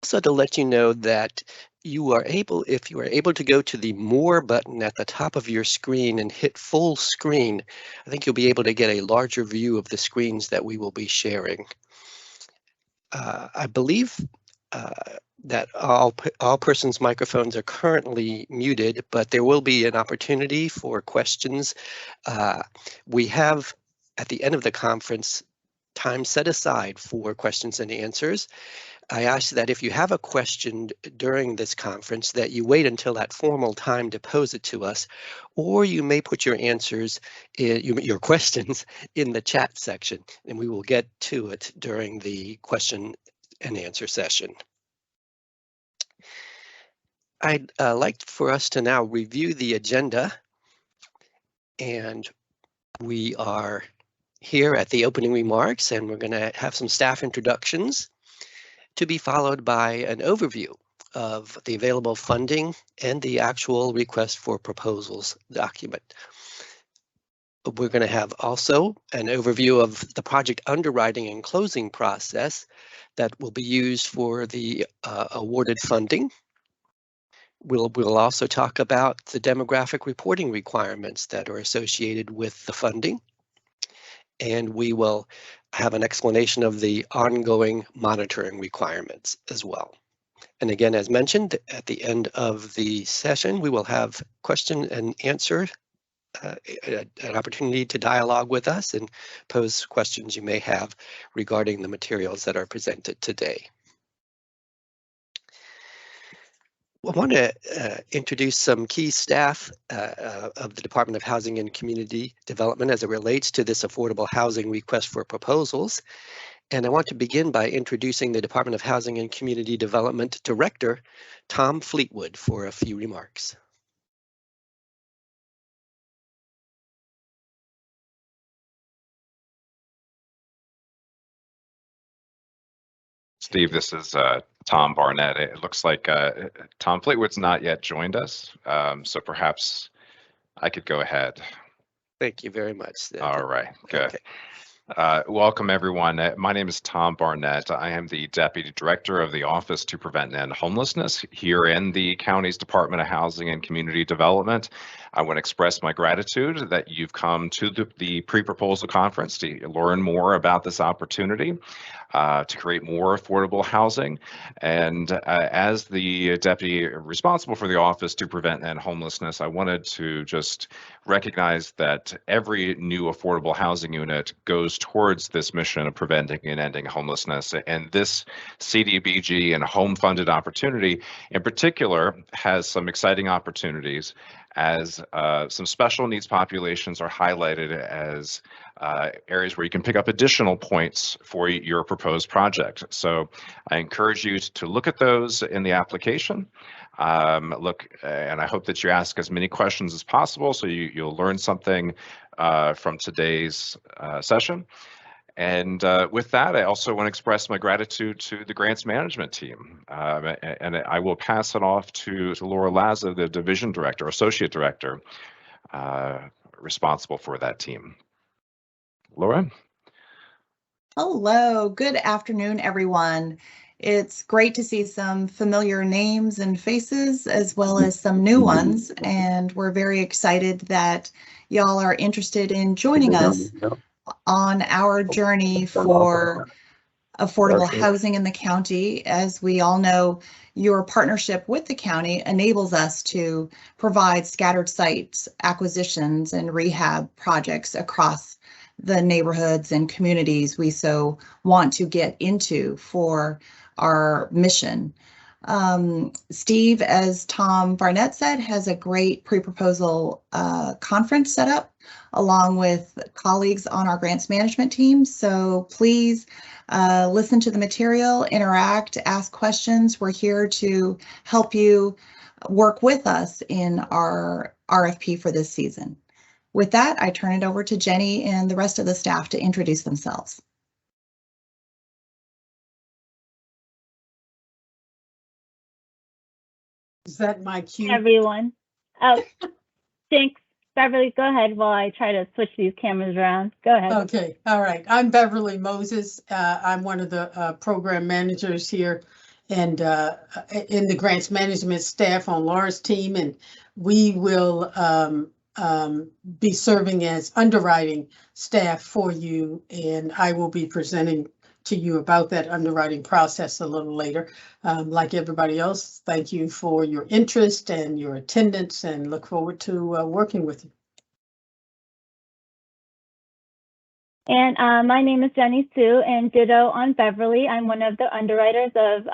also to let you know that you are able, if you are able to go to the More button at the top of your screen and hit full screen, I think you'll be able to get a larger view of the screens that we will be sharing. I believe that all persons' microphones are currently muted, but there will be an opportunity for questions. We have, at the end of the conference, time set aside for questions and answers. I ask that if you have a question during this conference that you wait until that formal time to pose it to us, or you may put your answers, your questions in the chat section, and we will get to it during the question and answer session. I'd like for us to now review the agenda, and we are here at the opening remarks, and we're going to have some staff introductions to be followed by an overview of the available funding and the actual request for proposals document. We're going to have also an overview of the project underwriting and closing process that will be used for the awarded funding. We'll also talk about the demographic reporting requirements that are associated with the funding. And we will have an explanation of the ongoing monitoring requirements as well. And again, as mentioned, at the end of the session, we will have question and answer, an opportunity to dialogue with us and pose questions you may have regarding the materials that are presented today. I want to introduce some key staff of the Department of Housing and Community Development as it relates to this affordable housing request for proposals. And I want to begin by introducing the Department of Housing and Community Development Director, Tom Fleetwood, for a few remarks. Steve, this is Tom Barnett. It looks like Tom Fleetwood's not yet joined us, so perhaps I could go ahead. Thank you very much. All right, good. Okay. Welcome, everyone. My name is Tom Barnett. I am the Deputy Director of the Office to Prevent and End Homelessness here in the county's Department of Housing and Community Development. I want to express my gratitude that you've come to the pre-proposal conference to learn more about this opportunity to create more affordable housing. And as the deputy responsible for the Office to Prevent and End Homelessness, I wanted to just recognize that every new affordable housing unit goes towards this mission of preventing and ending homelessness. And this CDBG and home funded opportunity in particular has some exciting opportunities as some special needs populations are highlighted as areas where you can pick up additional points for your proposed project. So I encourage you to look at those in the application. And I hope that you ask as many questions as possible so you'll learn something from today's session. And with that, I also want to express my gratitude to the grants management team. And I will pass it off to Laura Laza, the division director, associate director, responsible for that team. Laura? Hello, good afternoon, everyone. It's great to see some familiar names and faces as well as some new ones. And we're very excited that y'all are interested in joining us on our journey for affordable housing in the county. As we all know, your partnership with the county enables us to provide scattered sites, acquisitions, and rehab projects across the neighborhoods and communities we so want to get into for our mission. Steve, as Tom Barnett said, has a great pre-proposal conference set up along with colleagues on our grants management team. So please listen to the material, interact, ask questions. We're here to help you work with us in our RFP for this season. With that, I turn it over to Jenny and the rest of the staff to introduce themselves. Is that my cue? Everyone. Oh, thanks. Beverly, go ahead while I try to switch these cameras around. Go ahead. Okay. All right. I'm Beverly Moses. I'm one of the program managers here and in the grants management staff on Laura's team, and we will be serving as underwriting staff for you, and I will be presenting to you about that underwriting process a little later. Like everybody else, thank you for your interest and your attendance, and look forward to working with you. And my name is Jenny Sue, and ditto on Beverly. I'm one of the underwriters of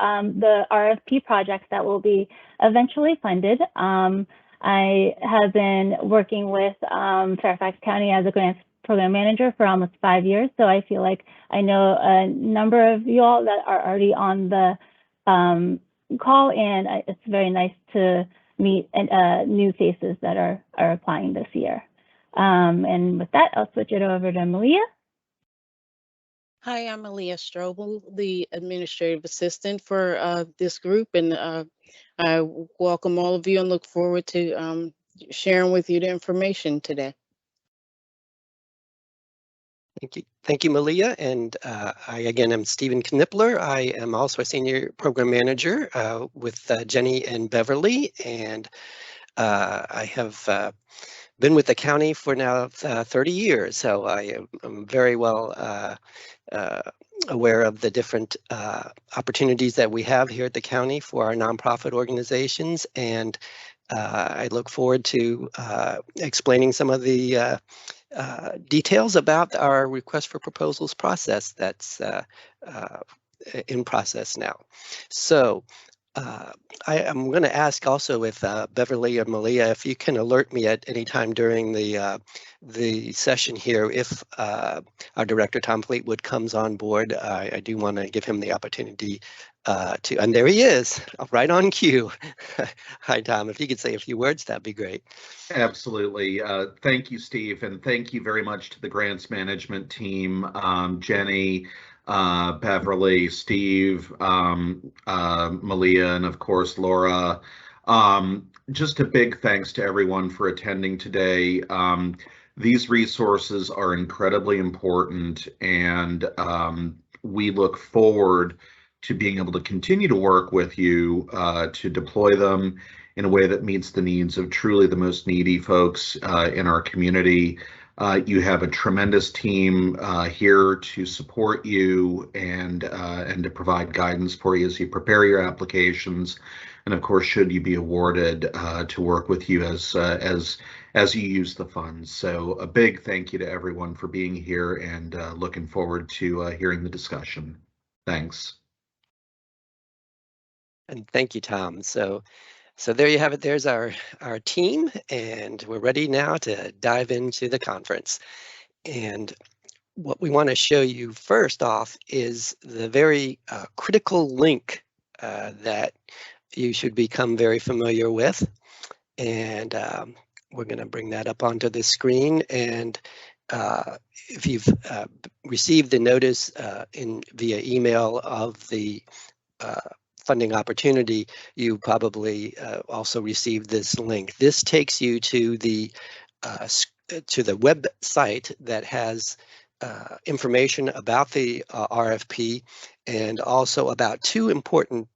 the RFP projects that will be eventually funded. I have been working with Fairfax County as a grants program manager for almost 5 years, so I feel like I know a number of you all that are already on the call, and it's very nice to meet new faces that are applying this year. And with that, I'll switch it over to Malia. Hi, I'm Malia Strobel, the administrative assistant for this group, and I welcome all of you and look forward to sharing with you the information today. Thank you, Malia. And I, again, am Stephen Knipler. I am also a senior program manager with Jenny and Beverly. And I have been with the county for now 30 years. So I am very well aware of the different opportunities that we have here at the county for our nonprofit organizations. And I look forward to explaining some of the details about our request for proposals process that's in process now. So I am going to ask also if Beverly or Malia, if you can alert me at any time during the session here, if our director Tom Fleetwood comes on board. I do want to give him the opportunity to, and there he is, right on cue. Hi, Tom. If you could say a few words, that'd be great. Absolutely. Thank you, Steve, and thank you very much to the grants management team, Jenny, Beverly, Steve, Malia, and of course, Laura. Just a big thanks to everyone for attending today. These resources are incredibly important, and we look forward to being able to continue to work with you to deploy them in a way that meets the needs of truly the most needy folks in our community. You have a tremendous team here to support you and to provide guidance for you as you prepare your applications, and of course, should you be awarded, to work with you as you use the funds. So a big thank you to everyone for being here, and looking forward to hearing the discussion. Thanks. And thank you, Tom. So there you have it. There's our team, and we're ready now to dive into the conference. And what we want to show you first off is the very critical link that you should become very familiar with. And we're going to bring that up onto the screen. And if you've received the notice via email of the funding opportunity, you probably also received this link. This takes you to the website that has information about the RFP, and also about two important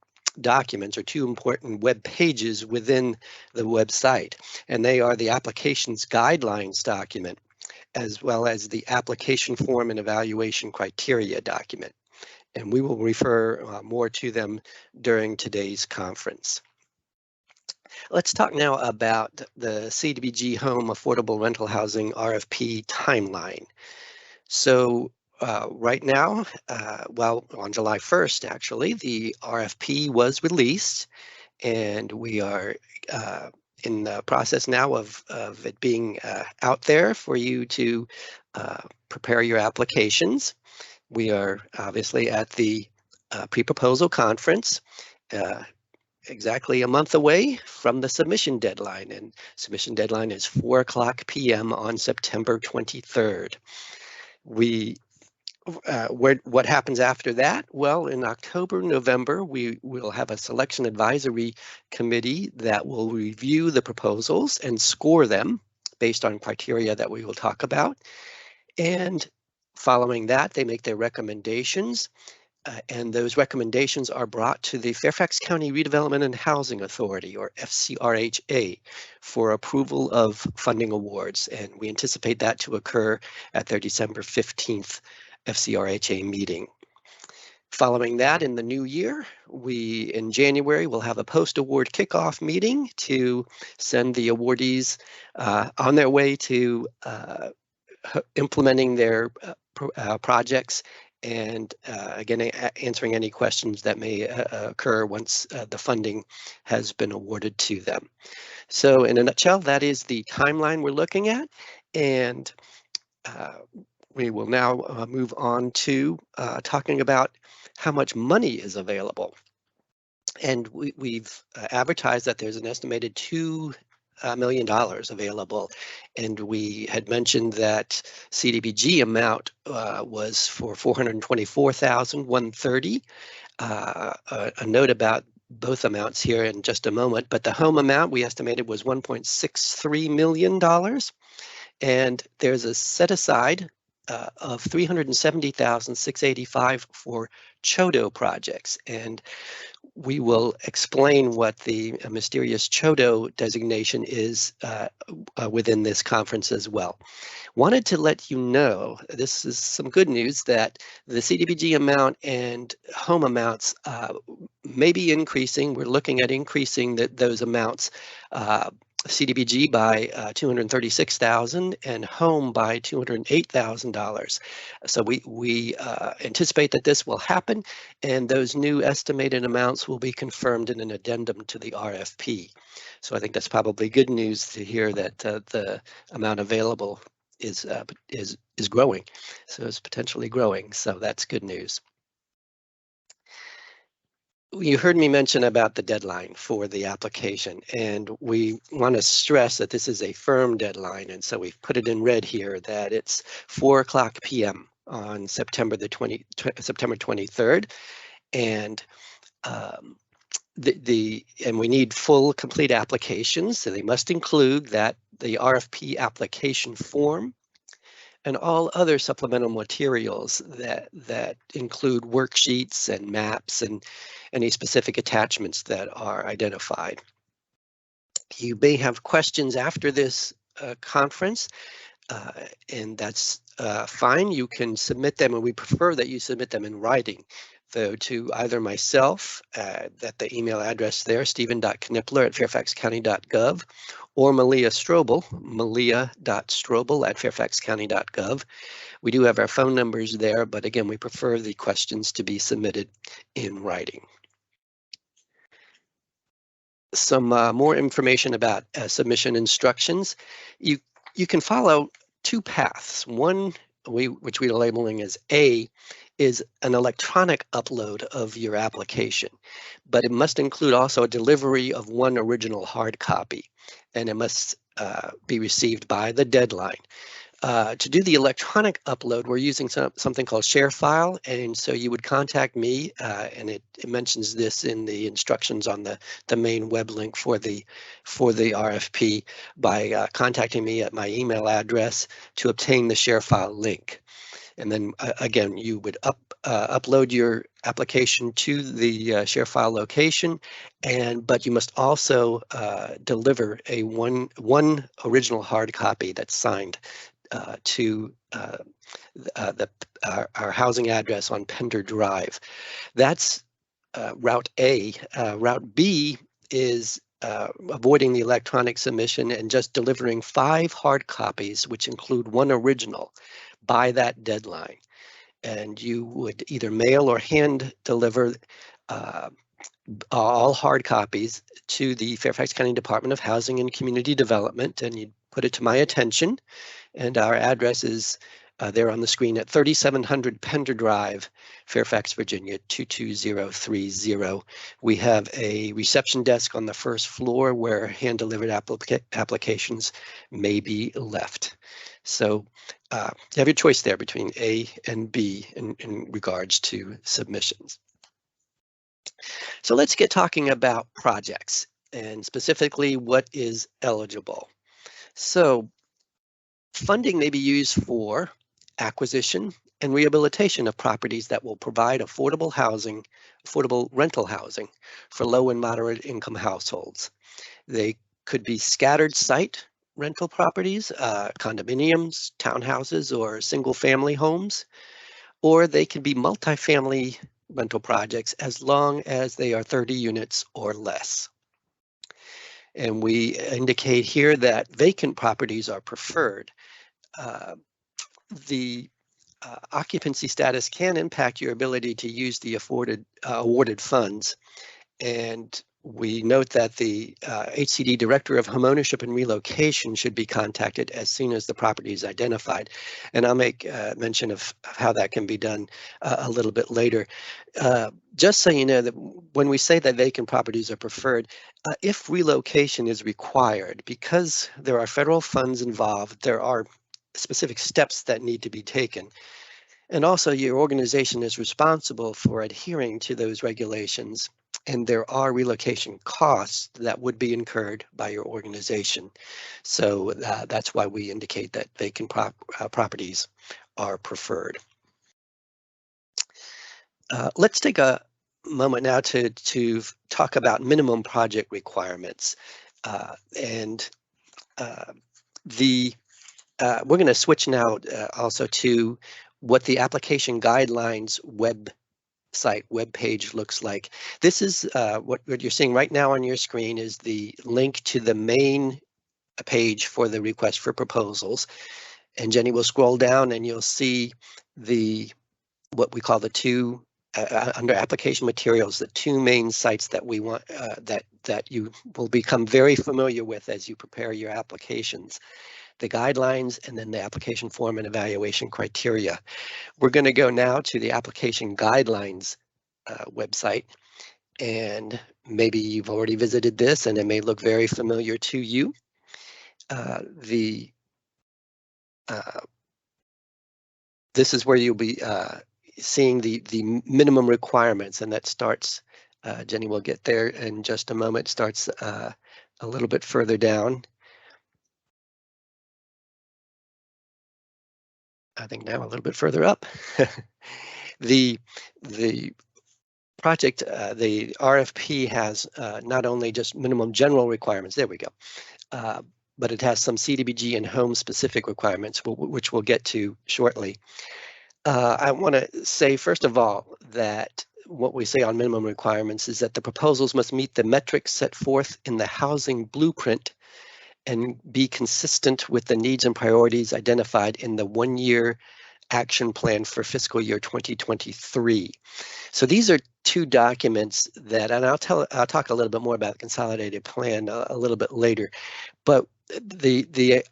documents or two important web pages within the website. And they are the applications guidelines document, as well as the application form and evaluation criteria document. And we will refer more to them during today's conference. Let's talk now about the CDBG-HOME Affordable Rental Housing RFP timeline. So right now, well, on July 1st, actually, the RFP was released, and we are in the process now of it being out there for you to prepare your applications. We are obviously at the pre-proposal conference, exactly a month away from the submission deadline, and submission deadline is 4:00 p.m. on September 23rd. What happens after that? Well, in October, November, we will have a selection advisory committee that will review the proposals and score them based on criteria that we will talk about. And following that, they make their recommendations. and those recommendations are brought to the Fairfax County Redevelopment and Housing Authority, or FCRHA, for approval of funding awards. And we anticipate that to occur at their December 15th FCRHA meeting. Following that, in the new year, in January, we'll have a post-award kickoff meeting to send the awardees on their way to implementing their projects, and again, answering any questions that may occur once the funding has been awarded to them. So in a nutshell, that is the timeline we're looking at, and we will now move on to talking about how much money is available. And we've advertised that there's an estimated $2 million available, and we had mentioned that CDBG amount was for $424,130. A note about both amounts here in just a moment, but the home amount we estimated was $1.63 million, and there's a set aside of $370,685 for CHODO projects, and we will explain what the mysterious CHODO designation is within this conference as well. Wanted to let you know, this is some good news, that the CDBG amount and home amounts may be increasing. We're looking at increasing those amounts, CDBG by $236,000 and home by $208,000. So we anticipate that this will happen, and those new estimated amounts will be confirmed in an addendum to the RFP. So I think that's probably good news to hear that the amount available is growing. So it's potentially growing. So that's good news. You heard me mention about the deadline for the application, and we want to stress that this is a firm deadline, and so we've put it in red here that it's 4:00 p.m. on September 23rd, and and we need full, complete applications, so they must include the RFP application form and all other supplemental materials that include worksheets and maps and any specific attachments that are identified. You may have questions after this conference, and that's fine. You can submit them, and we prefer that you submit them in writing, though, to either myself at the email address there, stephen.knippler@fairfaxcounty.gov, or Malia Strobel, malia.strobel@fairfaxcounty.gov. We do have our phone numbers there, but again, we prefer the questions to be submitted in writing. Some more information about submission instructions. You can follow two paths. One, which we are labeling as A, is an electronic upload of your application, but it must include also a delivery of one original hard copy, and it must be received by the deadline. To do the electronic upload, we're using something called ShareFile, and so you would contact me, and it mentions this in the instructions on the main web link for the RFP, by contacting me at my email address to obtain the ShareFile link. And then again, you would upload your application to the ShareFile location, but you must also deliver one original hard copy that's signed to our housing address on Pender Drive. That's route A. Route B is avoiding the electronic submission and just delivering 5 hard copies, which include one original, by that deadline. And you would either mail or hand deliver all hard copies to the Fairfax County Department of Housing and Community Development, and you'd put it to my attention. And our address is there on the screen at 3700 Pender Drive, Fairfax, Virginia, 22030. We have a reception desk on the first floor where hand-delivered applications may be left. So you have your choice there between A and B in regards to submissions. So let's get talking about projects, and specifically what is eligible. So funding may be used for acquisition, and rehabilitation of properties that will provide affordable rental housing for low and moderate income households. They could be scattered site rental properties, condominiums, townhouses, or single family homes, or they can be multifamily rental projects as long as they are 30 units or less. And we indicate here that vacant properties are preferred. The occupancy status can impact your ability to use the awarded funds. And we note that the HCD Director of Homeownership and Relocation should be contacted as soon as the property is identified. And I'll make mention of how that can be done a little bit later. Just so you know that when we say that vacant properties are preferred, if relocation is required, because there are federal funds involved, there are specific steps that need to be taken. And also your organization is responsible for adhering to those regulations, and there are relocation costs that would be incurred by your organization. So that's why we indicate that vacant properties are preferred. Let's take a moment now to talk about minimum project requirements. We're going to switch now also to what the application guidelines web page looks like. This is what you're seeing right now on your screen is the link to the main page for the request for proposals. And Jenny will scroll down and you'll see what we call the two under application materials, the two main sites that we want that you will become very familiar with as you prepare your applications. The guidelines, and then the application form and evaluation criteria. We're going to go now to the application guidelines website, and maybe you've already visited this and it may look very familiar to you. This is where you'll be seeing the minimum requirements, and that starts, Jenny will get there in just a moment, starts a little bit further down. I think now a little bit further up. The project, the RFP has not only just minimum general requirements, there we go, but it has some CDBG and home specific requirements, which we'll get to shortly. I want to say, first of all, that what we say on minimum requirements is that the proposals must meet the metrics set forth in the housing blueprint and be consistent with the needs and priorities identified in the one-year action plan for fiscal year 2023. So these are two documents that, and I'll talk a little bit more about the Consolidated Plan a little bit later, but the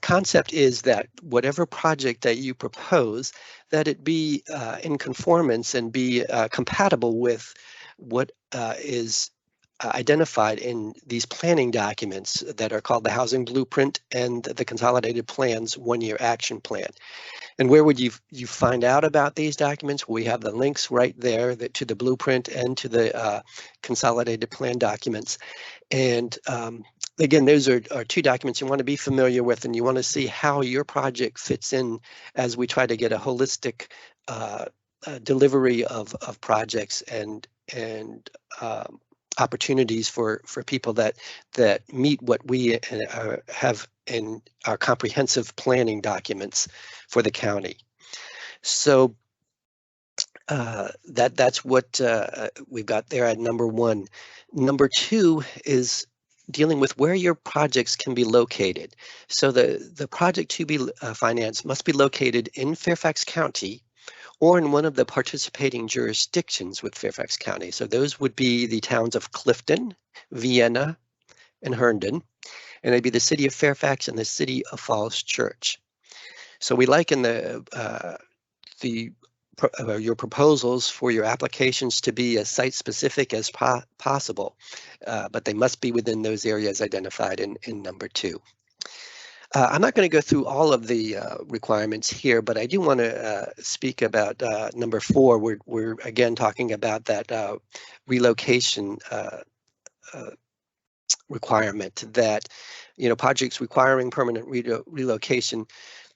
concept is that whatever project that you propose, that it be in conformance and be compatible with what is identified in these planning documents that are called the Housing Blueprint and the Consolidated Plan's one-year action plan. And where would you find out about these documents? We have the links right there to the blueprint and to the Consolidated Plan documents. And again, those are two documents you want to be familiar with, and you want to see how your project fits in as we try to get a holistic delivery of projects and opportunities for people that meet what we have in our comprehensive planning documents for the county. So that's what we've got there at number one. Number two is dealing with where your projects can be located. So the project to be financed must be located in Fairfax County or in one of the participating jurisdictions with Fairfax County. So those would be the towns of Clifton, Vienna, and Herndon, and it'd be the city of Fairfax and the city of Falls Church. So we liken your proposals for your applications to be as site-specific as possible, but they must be within those areas identified in number two. I'm not going to go through all of the requirements here, but I do want to speak about number four. We're again talking about that relocation requirement that, projects requiring permanent relocation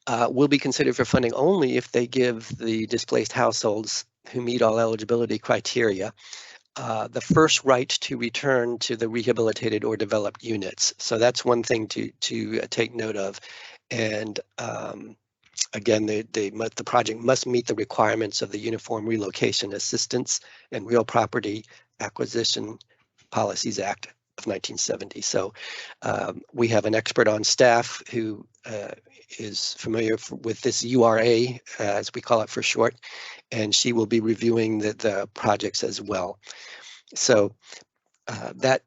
will be considered for funding only if they give the displaced households who meet all eligibility criteria the first right to return to the rehabilitated or developed units. So that's one thing to take note of. And again, the project must meet the requirements of the Uniform Relocation Assistance and Real Property Acquisition Policies Act of 1970. So we have an expert on staff who is familiar with this URA, as we call it for short, and she will be reviewing the projects as well. So that,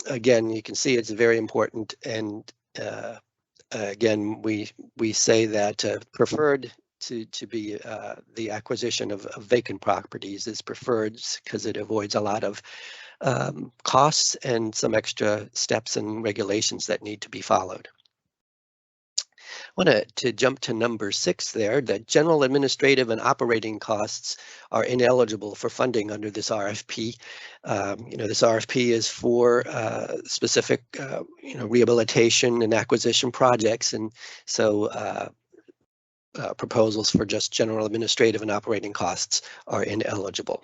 again, you can see it's very important. And again, we say that preferred to be the acquisition of vacant properties is preferred because it avoids a lot of costs and some extra steps and regulations that need to be followed. I want to jump to number 6 there, that general administrative and operating costs are ineligible for funding under this RFP. This RFP is for specific, rehabilitation and acquisition projects. And so proposals for just general administrative and operating costs are ineligible.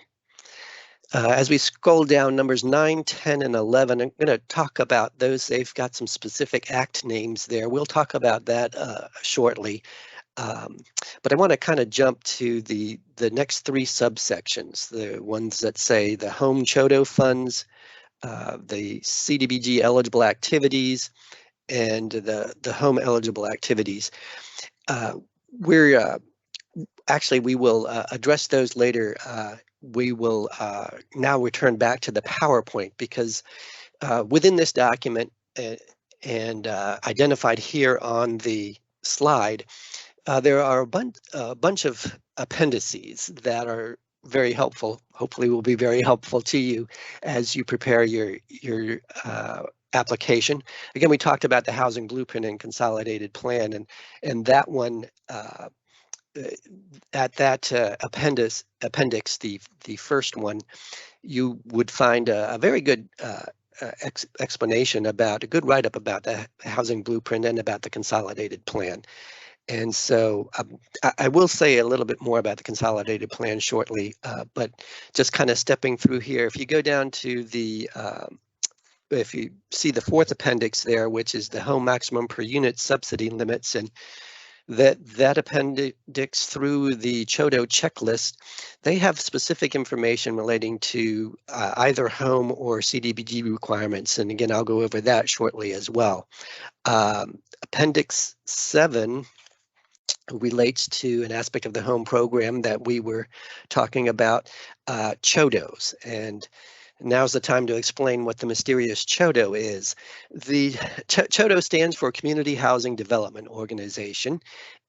As we scroll down, numbers 9, 10, and 11, I'm going to talk about those. They've got some specific act names there. We'll talk about that shortly. But I want to kind of jump to the next 3 subsections, the ones that say the home CHODO funds, the CDBG eligible activities, and the home eligible activities. We will address those later. We will now return back to the PowerPoint because within this document and identified here on the slide, there are a bunch of appendices that are very helpful, hopefully will be very helpful to you as you prepare your application. Again, we talked about the housing blueprint and consolidated plan, and that one at that appendix, the first one, you would find a very good explanation about, a good write-up about the housing blueprint and about the consolidated plan. And so I will say a little bit more about the consolidated plan shortly, but just kind of stepping through here, if you go down to the if you see the 4th appendix there, which is the home maximum per unit subsidy limits, and that appendix through the CHODO checklist, they have specific information relating to either home or CDBG requirements. And again, I'll go over that shortly as well. Appendix 7 relates to an aspect of the home program that we were talking about, CHODOs. And now's the time to explain what the mysterious CHODO is. The CHODO stands for Community Housing Development Organization,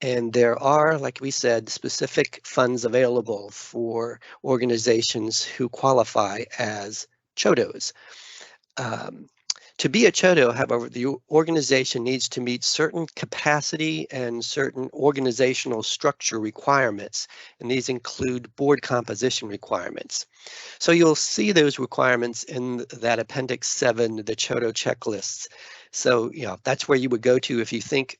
and there are, like we said, specific funds available for organizations who qualify as CHODOs. To be a CHODO, however, the organization needs to meet certain capacity and certain organizational structure requirements, and these include board composition requirements. So you'll see those requirements in that Appendix 7, the CHODO checklists. So, that's where you would go to if you think,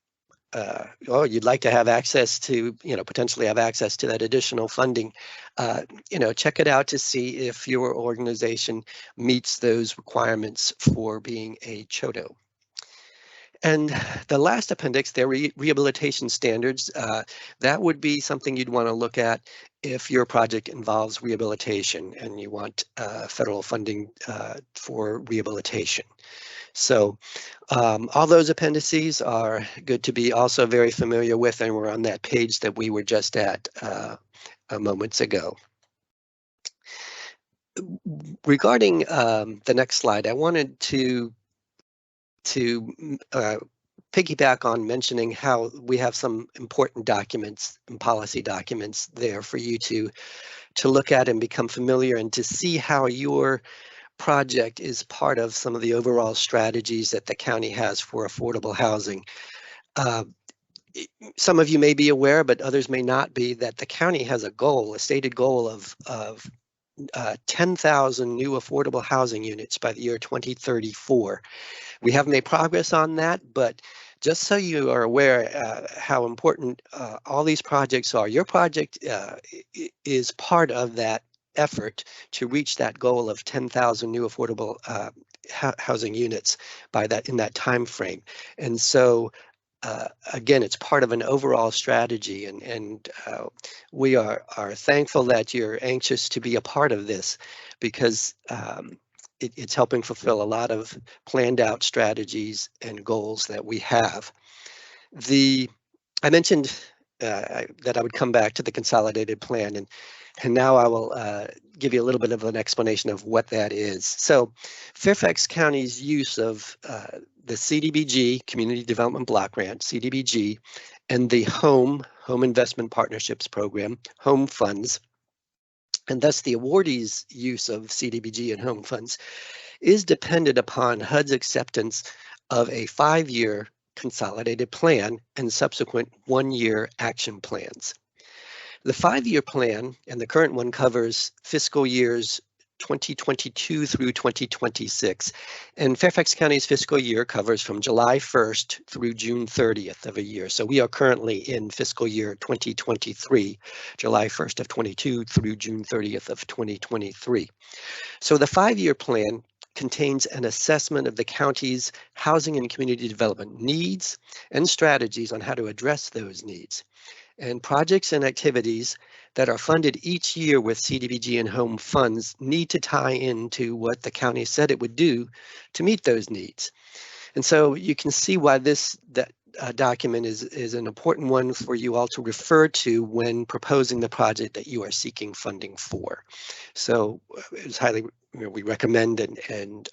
you'd like to have access to, potentially have access to that additional funding. Check it out to see if your organization meets those requirements for being a CHODO. And the last appendix, their Rehabilitation Standards, that would be something you'd want to look at if your project involves rehabilitation and you want federal funding for rehabilitation. So all those appendices are good to be also very familiar with, and we're on that page that we were just at moments ago. Regarding the next slide, I wanted to piggyback on mentioning how we have some important documents and policy documents there for you to look at and become familiar and to see how your project is part of some of the overall strategies that the county has for affordable housing. Some of you may be aware, but others may not be, that the county has a goal, a stated goal of 10,000 new affordable housing units by the year 2034. We have made progress on that, but just so you are aware how important all these projects are, your project is part of that effort to reach that goal of 10,000 new affordable housing units by in that time frame. And so again, it's part of an overall strategy, and we are thankful that you're anxious to be a part of this, because it's helping fulfill a lot of planned out strategies and goals that we have. I mentioned that I would come back to the Consolidated Plan, and now I will give you a little bit of an explanation of what that is. So Fairfax County's use of the CDBG, Community Development Block Grant, CDBG, and the Home Investment Partnerships Program, HOME funds, and thus the awardee's use of CDBG and HOME funds, is dependent upon HUD's acceptance of a 5-year consolidated plan and subsequent 1-year action plans. The 5-year plan, and the current one, covers fiscal years 2022 through 2026, and Fairfax County's fiscal year covers from July 1st through June 30th of a year. So we are currently in fiscal year 2023, July 1st of 22 through June 30th of 2023. So the 5-year plan contains an assessment of the county's housing and community development needs and strategies on how to address those needs. And projects and activities that are funded each year with CDBG and HOME funds need to tie into what the county said it would do to meet those needs. And so you can see why that document is an important one for you all to refer to when proposing the project that you are seeking funding for. So it's highly, we recommend and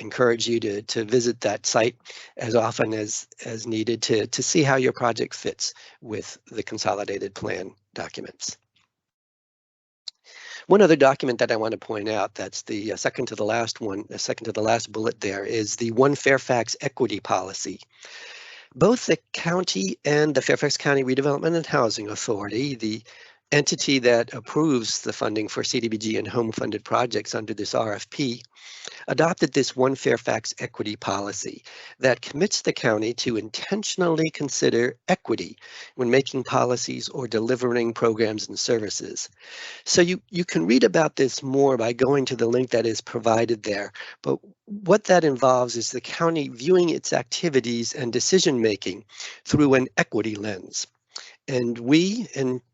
encourage you to visit that site as often as needed to see how your project fits with the Consolidated Plan documents. One other document that I want to point out, that's the second to the last one, the second to the last bullet there, is the One Fairfax Equity Policy. Both the county and the Fairfax County Redevelopment and Housing Authority, the entity that approves the funding for CDBG and HOME funded projects under this RFP, adopted this One Fairfax Equity Policy that commits the county to intentionally consider equity when making policies or delivering programs and services. So you can read about this more by going to the link that is provided there. But what that involves is the county viewing its activities and decision making through an equity lens. And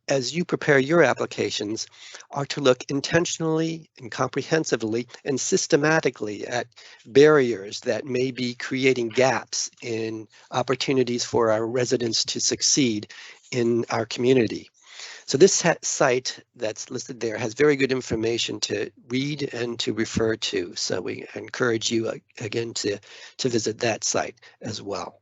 as you prepare your applications, are to look intentionally and comprehensively and systematically at barriers that may be creating gaps in opportunities for our residents to succeed in our community. So this site that's listed there has very good information to read and to refer to. So we encourage you again to visit that site as well.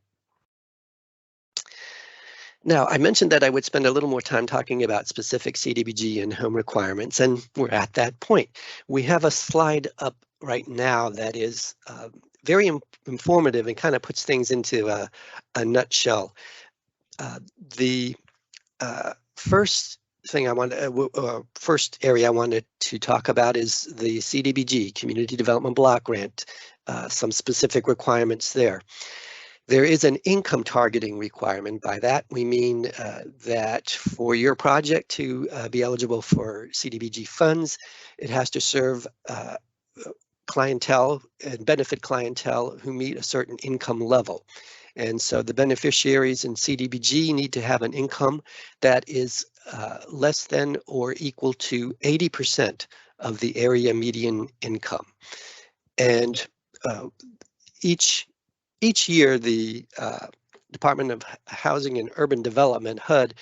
Now, I mentioned that I would spend a little more time talking about specific CDBG and HOME requirements, and we're at that point. We have a slide up right now that is very informative and kind of puts things into a nutshell. The first area I wanted to talk about is the CDBG, Community Development Block Grant, some specific requirements there. There is an income targeting requirement. By that, we mean that for your project to be eligible for CDBG funds, it has to serve clientele and benefit clientele who meet a certain income level. And so the beneficiaries in CDBG need to have an income that is less than or equal to 80% of the area median income. And each year, the Department of Housing and Urban Development, HUD,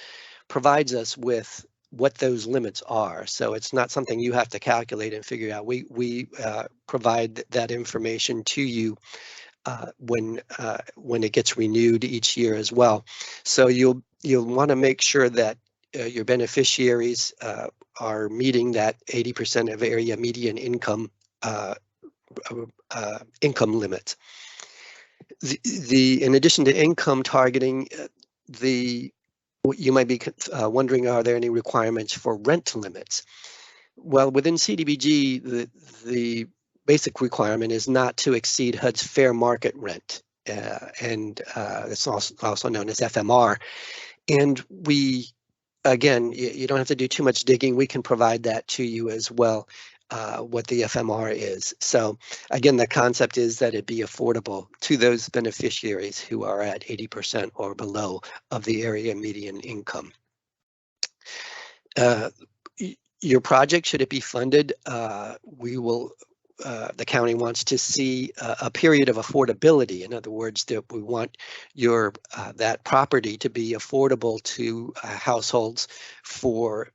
provides us with what those limits are. So it's not something you have to calculate and figure out. We provide that information to you when it gets renewed each year as well. So you'll want to make sure that your beneficiaries are meeting that 80% of area median income limit. In addition to income targeting, you might be wondering, are there any requirements for rent limits? Well, within CDBG, the basic requirement is not to exceed HUD's fair market rent, and it's also known as FMR. And we, again, you don't have to do too much digging. We can provide that to you as well, what the FMR is. So again, the concept is that it be affordable to those beneficiaries who are at 80% or below of the area median income. Your project, should it be funded, we will, the county wants to see a period of affordability. In other words, that we want your that property to be affordable to households for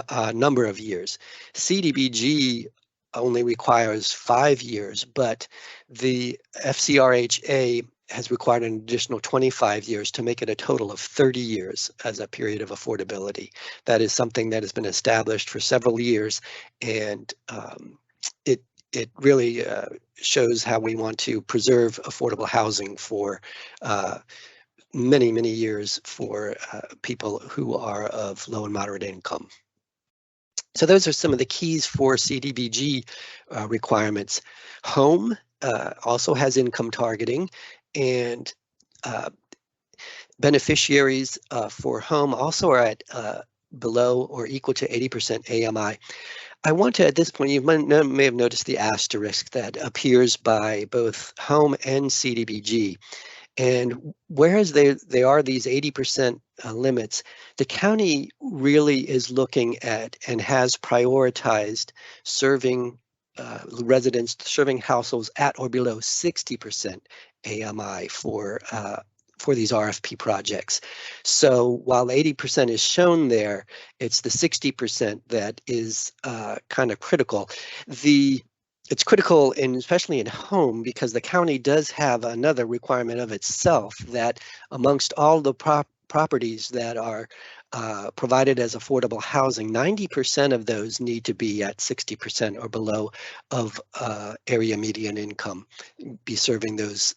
a number of years. CDBG only requires 5 years, but the FCRHA has required an additional 25 years to make it a total of 30 years as a period of affordability. That is something that has been established for several years, and it really shows how we want to preserve affordable housing for many, many years for people who are of low and moderate income. So those are some of the keys for CDBG requirements. Home also has income targeting, and beneficiaries for home also are at below or equal to 80% AMI. I want to, at this point, you may have noticed the asterisk that appears by both home and CDBG. And whereas they are these 80% limits, the county really is looking at and has prioritized serving residents, serving households at or below 60% AMI for these RFP projects. So while 80% is shown there, it's the 60% that is kind of critical. It's critical, especially in home, because the county does have another requirement of itself that amongst all the properties that are provided as affordable housing, 90% of those need to be at 60% or below of area median income, be serving those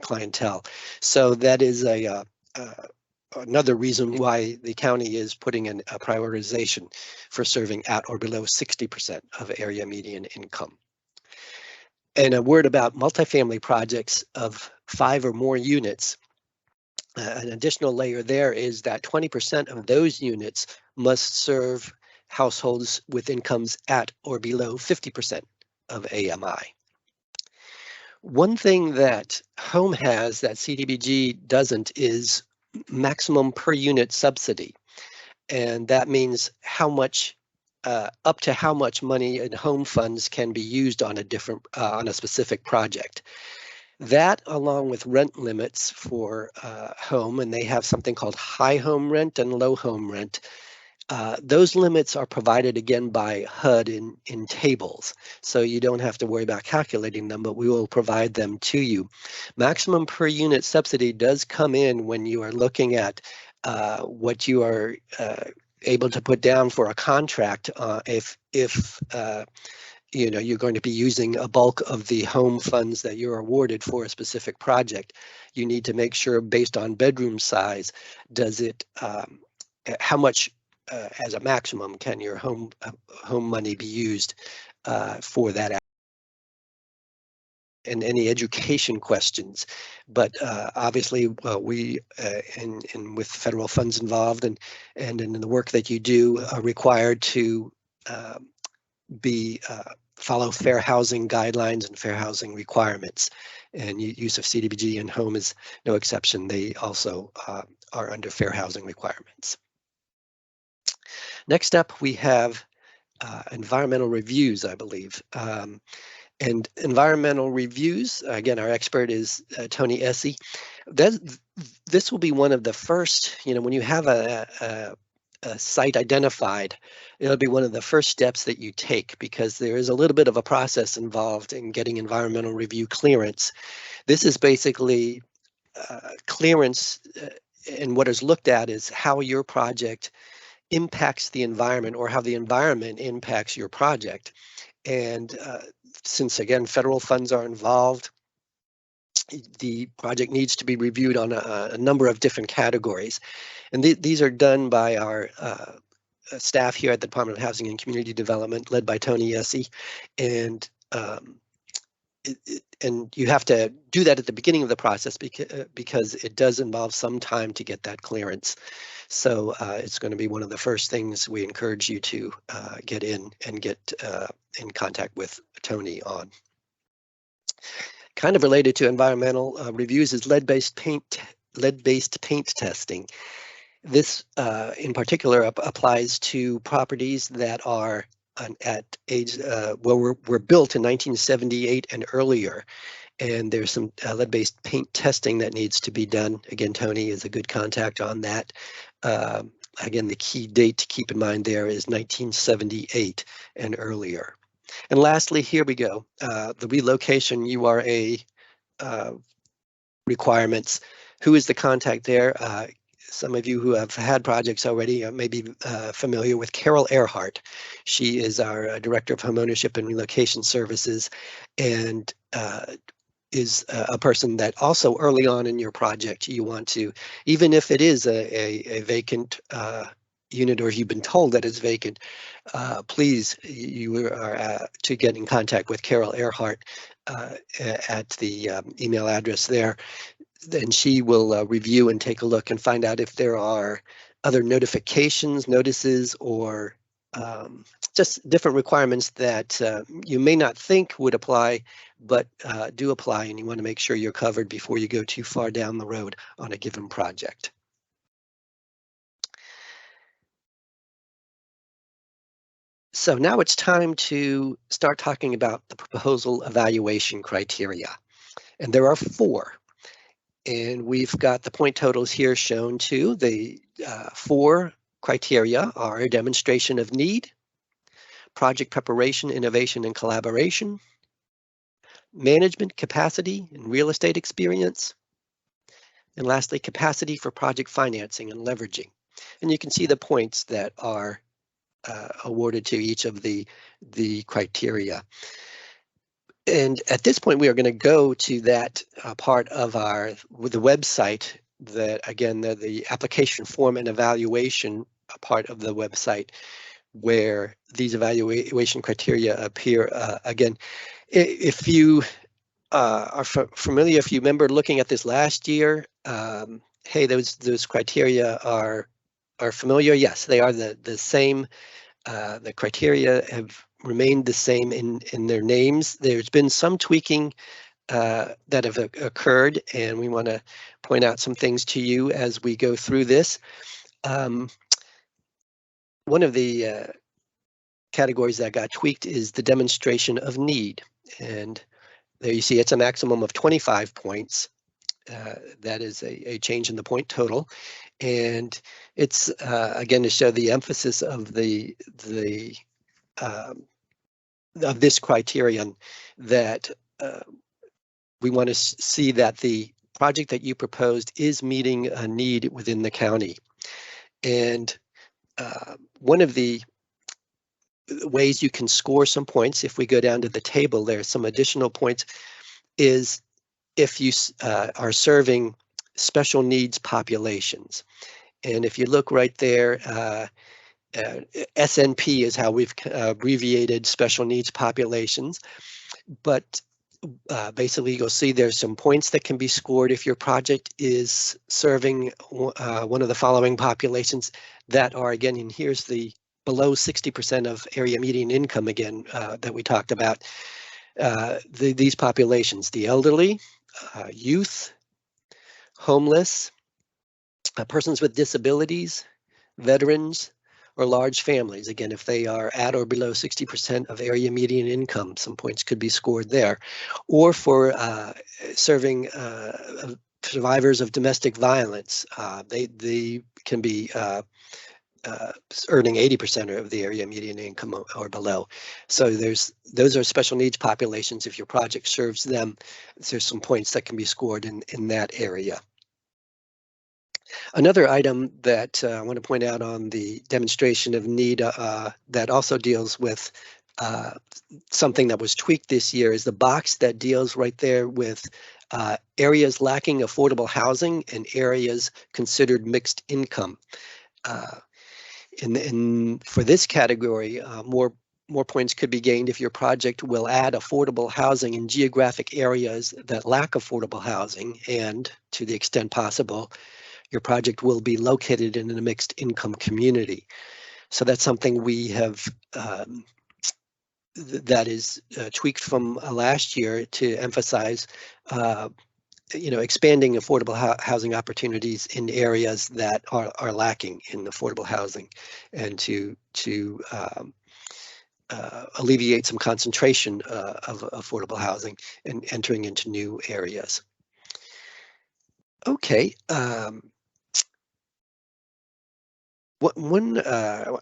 clientele. So that is another reason why the county is putting in a prioritization for serving at or below 60% of area median income. And a word about multifamily projects of 5 or more units. An additional layer there is that 20% of those units must serve households with incomes at or below 50% of AMI. One thing that home has that CDBG doesn't is maximum per unit subsidy. And that means how much, up to how much money in home funds can be used on a specific project. That, along with rent limits for home, and they have something called high home rent and low home rent. Those limits are provided again by HUD in tables, so you don't have to worry about calculating them, but we will provide them to you. Maximum per unit subsidy does come in when you are looking at what you are able to put down for a contract if you know, you're going to be using a bulk of the home funds that you're awarded for a specific project. You need to make sure, based on bedroom size, does it how much as a maximum can your home money be used for that? And any education questions, but obviously we and with federal funds involved and in the work that you do are required to follow fair housing guidelines and fair housing requirements, and use of CDBG and home is no exception. They also are under fair housing requirements. Next up, we have environmental reviews, I believe. And environmental reviews, again, our expert is Tony Essie. This will be one of the first, you know, when you have a site identified, it'll be one of the first steps that you take, because there is a little bit of a process involved in getting environmental review clearance. This is basically clearance, and what is looked at is how your project impacts the environment or how the environment impacts your project. And since, again, federal funds are involved, the project needs to be reviewed on a number of different categories. And these are done by our staff here at the Department of Housing and Community Development, led by Tony Yessi, and and you have to do that at the beginning of the process because it does involve some time to get that clearance. So it's going to be one of the first things we encourage you to get in and get in contact with Tony on. Kind of related to environmental reviews is lead-based paint testing. This in particular applies to properties that are at age were built in 1978 and earlier, and there's some lead-based paint testing that needs to be done. Again, Tony is a good contact on that. Again, the key date to keep in mind there is 1978 and earlier. And lastly, here we go, the relocation URA requirements. Who is the contact there? Some of you who have had projects already may be familiar with Carol Earhart. She is our Director of Homeownership and Relocation Services, and is a person that also early on in your project you want to, even if it is a vacant unit or you've been told that it's vacant, please, you are to get in contact with Carol Earhart at the email address there. Then she will review and take a look and find out if there are other notifications, notices, or just different requirements that you may not think would apply, but do apply, and you want to make sure you're covered before you go too far down the road on a given project. So now it's time to start talking about the proposal evaluation criteria, and there are 4. And we've got the point totals here shown too. The 4 criteria are a demonstration of need, project preparation, innovation, and collaboration, management capacity and real estate experience, and lastly, capacity for project financing and leveraging. And you can see the points that are awarded to each of the criteria. And at this point, we are going to go to that part of the website that, again, the application form and evaluation part of the website, where these evaluation criteria appear. Again, if you are familiar, if you remember looking at this last year, hey, those criteria are familiar. Yes, they are the same. The criteria have remained the same in their names. There's been some tweaking that have occurred, and we want to point out some things to you as we go through this. One of the categories that got tweaked is the demonstration of need, and there you see it's a maximum of 25 points. That is a change in the point total, and it's again to show the emphasis of of this criterion, that we want to see that the project that you proposed is meeting a need within the county. And one of the ways you can score some points, if we go down to the table, there's some additional points, is if you are serving special needs populations. And if you look right there, SNP is how we've abbreviated special needs populations, but basically you'll see there's some points that can be scored if your project is serving one of the following populations that are, again, and here's the below 60% of area median income again that we talked about. These populations: the elderly, youth, homeless, persons with disabilities, veterans, or large families. Again, if they are at or below 60% of area median income, some points could be scored there. Or for serving survivors of domestic violence, they can be earning 80% of the area median income or below. So those are special needs populations. If your project serves them, there's some points that can be scored in that area. Another item that I want to point out on the demonstration of need that also deals with something that was tweaked this year is the box that deals right there with areas lacking affordable housing and areas considered mixed income. For this category, more points could be gained if your project will add affordable housing in geographic areas that lack affordable housing, and to the extent possible, your project will be located in a mixed income community. So that's something we have that is tweaked from last year to emphasize expanding affordable housing opportunities in areas that are lacking in affordable housing, and to alleviate some concentration of affordable housing and entering into new areas. Okay.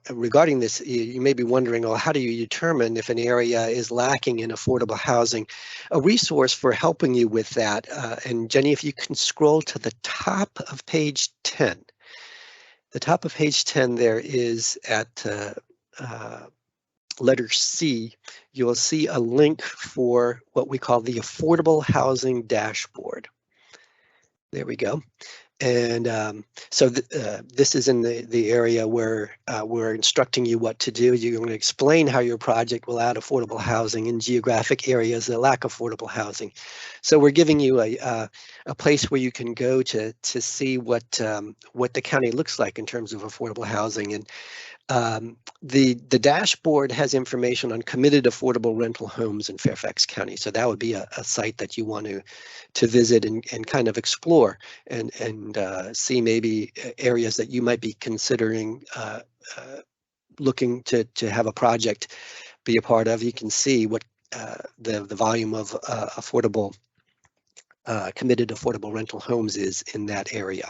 Regarding this, you may be wondering, well, how do you determine if an area is lacking in affordable housing? A resource for helping you with that, and Jenny, if you can scroll to the top of page 10. The top of page 10 there is at letter C, you'll see a link for what we call the Affordable Housing Dashboard. There we go. And so this is in the area where we're instructing you what to do. You're going to explain how your project will add affordable housing in geographic areas that lack affordable housing. So we're giving you a place where you can go to see what the county looks like in terms of affordable housing. And the dashboard has information on committed affordable rental homes in Fairfax County. So that would be a site that you want to visit and kind of explore and see maybe areas that you might be considering looking to have a project be a part of. You can see what the volume of affordable committed affordable rental homes is in that area.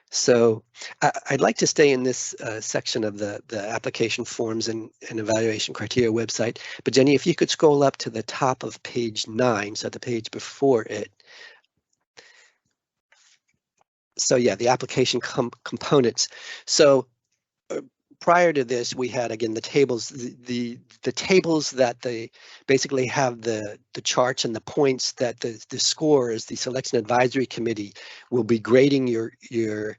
So I'd like to stay in this section of the application forms and evaluation criteria website. But Jenny, if you could scroll up to the top of page 9, so the page before it. So yeah, the application components. So prior to this, we had, again, the tables, the tables that they basically have the charts and the points that the scores, the selection advisory committee will be grading your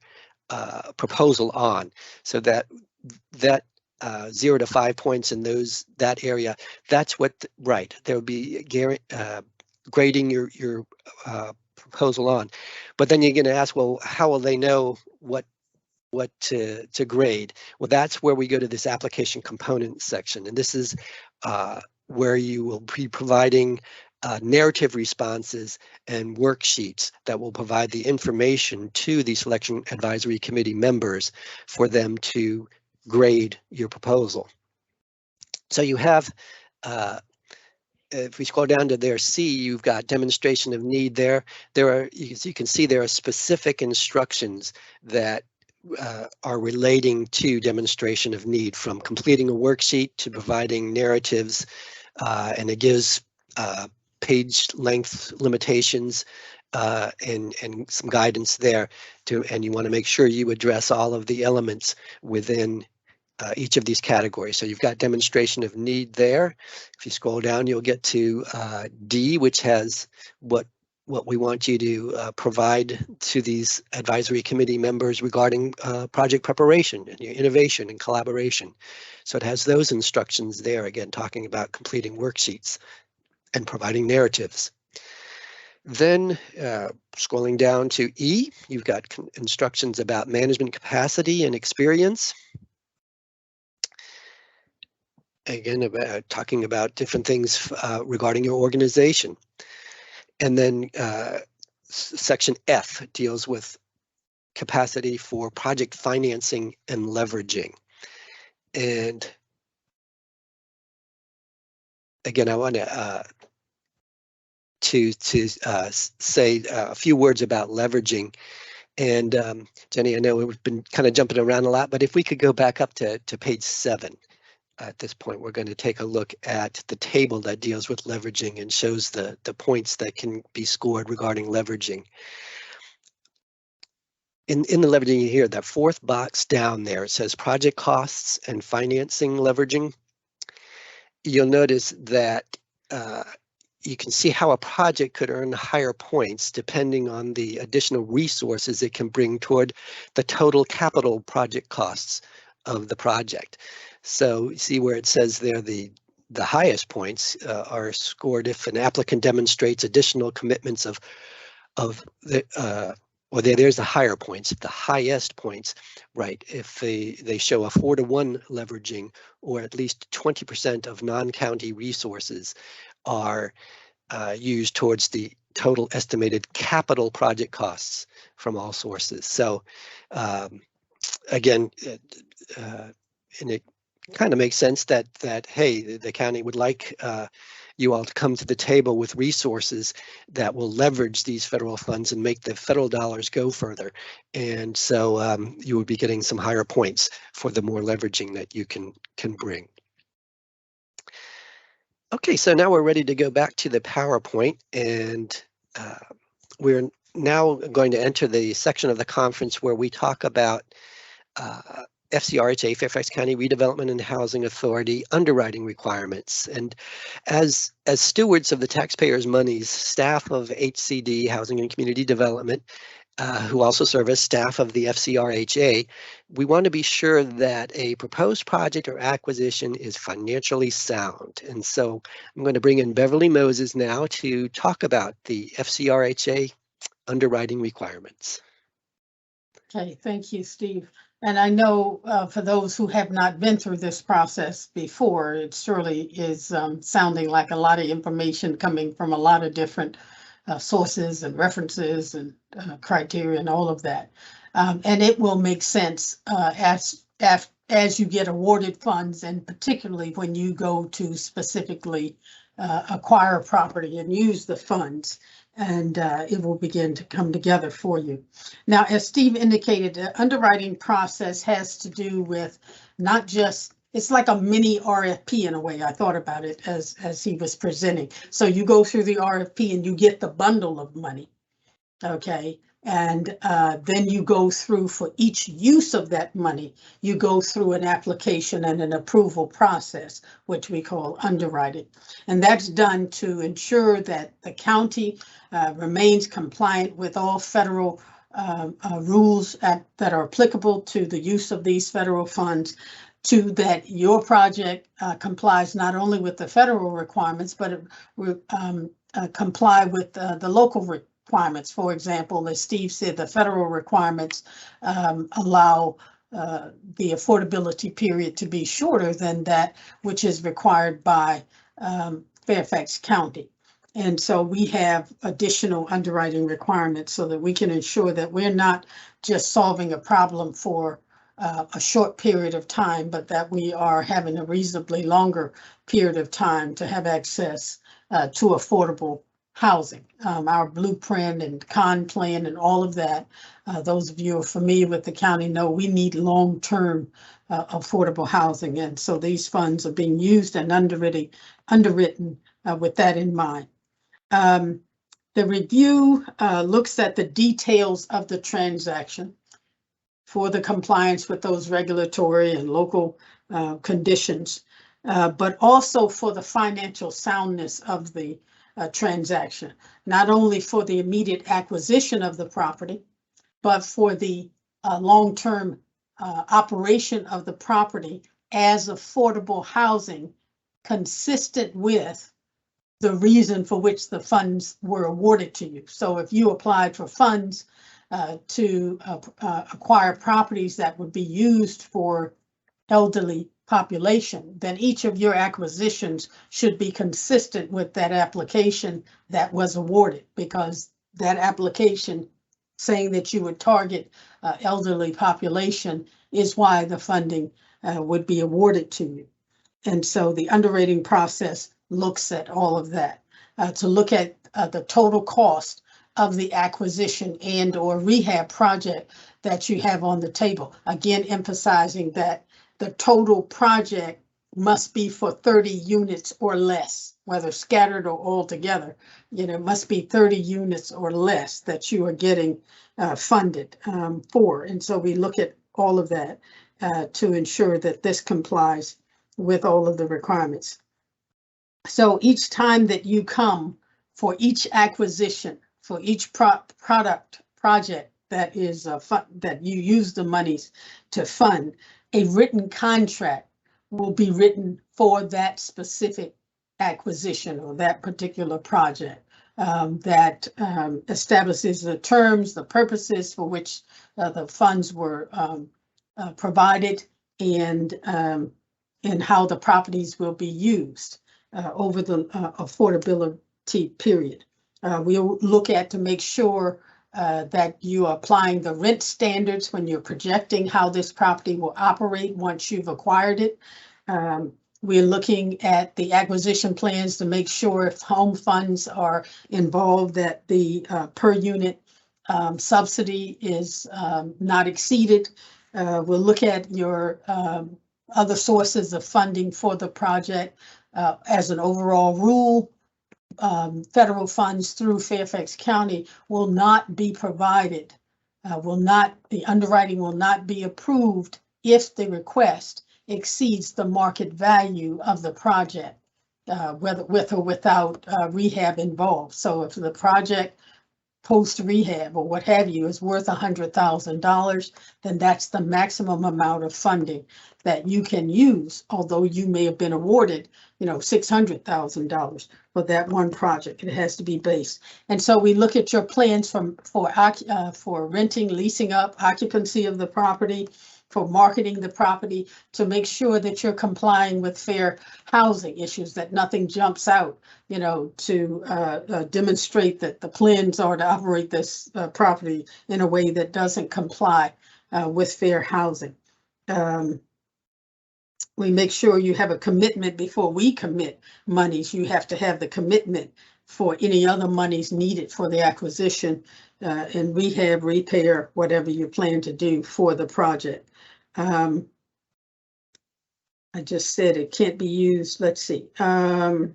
proposal on. So that 0 to 5 points in that area, that's what, right, they'll be grading your proposal on. But then you're going to ask, well, how will they know what to grade? Well, that's where we go to this application component section, and this is where you will be providing narrative responses and worksheets that will provide the information to the selection advisory committee members for them to grade your proposal. So you have, if we scroll down to their C, you've got demonstration of need there. There are, you can see there are specific instructions that are relating to demonstration of need, from completing a worksheet to providing narratives, and it gives page length limitations and some guidance there and you want to make sure you address all of the elements within each of these categories. So you've got demonstration of need there. If you scroll down, you'll get to D, which has what we want you to provide to these advisory committee members regarding project preparation and your innovation and collaboration. So it has those instructions there, again, talking about completing worksheets and providing narratives. Then scrolling down to E, you've got instructions about management capacity and experience. Again, about talking about different things regarding your organization. And then section F deals with capacity for project financing and leveraging. And again, I want to say a few words about leveraging. And Jenny, I know we've been kind of jumping around a lot, but if we could go back up to page 7. At this point, we're going to take a look at the table that deals with leveraging and shows the points that can be scored regarding leveraging. In the leveraging here, that fourth box down there, it says project costs and financing leveraging. You'll notice that you can see how a project could earn higher points depending on the additional resources it can bring toward the total capital project costs of the project. So see where it says there the highest points are scored if an applicant demonstrates additional commitments of the or there's the higher points, the highest points, right? If they show a 4-to-1 leveraging, or at least 20% of non-county resources are used towards the total estimated capital project costs from all sources. So again, and it kind of makes sense that hey, the county would like you all to come to the table with resources that will leverage these federal funds and make the federal dollars go further. And so you would be getting some higher points for the more leveraging that you can bring. Okay, so now we're ready to go back to the PowerPoint, and we're now going to enter the section of the conference where we talk about FCRHA, Fairfax County Redevelopment and Housing Authority underwriting requirements. And as stewards of the taxpayers' monies, staff of HCD, Housing and Community Development, who also serve as staff of the FCRHA, we want to be sure that a proposed project or acquisition is financially sound. And so I'm going to bring in Beverly Moses now to talk about the FCRHA underwriting requirements. Okay, thank you, Steve. And I know for those who have not been through this process before, it surely is sounding like a lot of information coming from a lot of different sources and references and criteria and all of that. And it will make sense as you get awarded funds, and particularly when you go to specifically acquire property and use the funds, and it will begin to come together for you. Now, as Steve indicated, the underwriting process has to do with not just, it's like a mini RFP in a way. I thought about it as he was presenting. So you go through the RFP and you get the bundle of money, okay? And then you go through, for each use of that money, you go through an application and an approval process, which we call underwriting. And that's done to ensure that the county remains compliant with all federal rules that are applicable to the use of these federal funds, to that your project complies not only with the federal requirements, but comply with the local requirements. For example, as Steve said, the federal requirements allow the affordability period to be shorter than that which is required by Fairfax County. And so we have additional underwriting requirements so that we can ensure that we're not just solving a problem for a short period of time, but that we are having a reasonably longer period of time to have access to affordable housing. Our blueprint and con plan and all of that, those of you who are familiar with the county know we need long-term affordable housing. And so these funds are being used and underwritten with that in mind. The review looks at the details of the transaction for the compliance with those regulatory and local conditions, but also for the financial soundness of the transaction, not only for the immediate acquisition of the property, but for the long-term operation of the property as affordable housing, consistent with the reason for which the funds were awarded to you. So if you applied for funds to acquire properties that would be used for elderly population, then each of your acquisitions should be consistent with that application that was awarded, because that application saying that you would target elderly population is why the funding would be awarded to you. And so the underwriting process looks at all of that to look at the total cost of the acquisition and or rehab project that you have on the table. Again, emphasizing that the total project must be for 30 units or less, whether scattered or all together. You know, it must be 30 units or less that you are getting funded for. And so we look at all of that to ensure that this complies with all of the requirements. So each time that you come for each acquisition, for each project that is that you use the monies to fund, a written contract will be written for that specific acquisition or that particular project that establishes the terms, the purposes for which the funds were provided, and how the properties will be used over the affordability period. We'll look at to make sure that you are applying the rent standards when you're projecting how this property will operate once you've acquired it. We're looking at the acquisition plans to make sure if home funds are involved that the per unit subsidy is not exceeded. We'll look at your other sources of funding for the project. As an overall rule, federal funds through Fairfax County will not be provided, the underwriting will not be approved if the request exceeds the market value of the project, whether with or without rehab involved. So if the project post-rehab or what have you is worth $100,000, then that's the maximum amount of funding that you can use, although you may have been awarded, $600,000 for that one project. It has to be based. And so we look at your plans for renting, leasing up, occupancy of the property, for marketing the property, to make sure that you're complying with fair housing issues, that nothing jumps out, to demonstrate that the plans are to operate this property in a way that doesn't comply with fair housing. We make sure you have a commitment before we commit monies. You have to have the commitment for any other monies needed for the acquisition and rehab, repair, whatever you plan to do for the project. I just said it can't be used. Let's see. And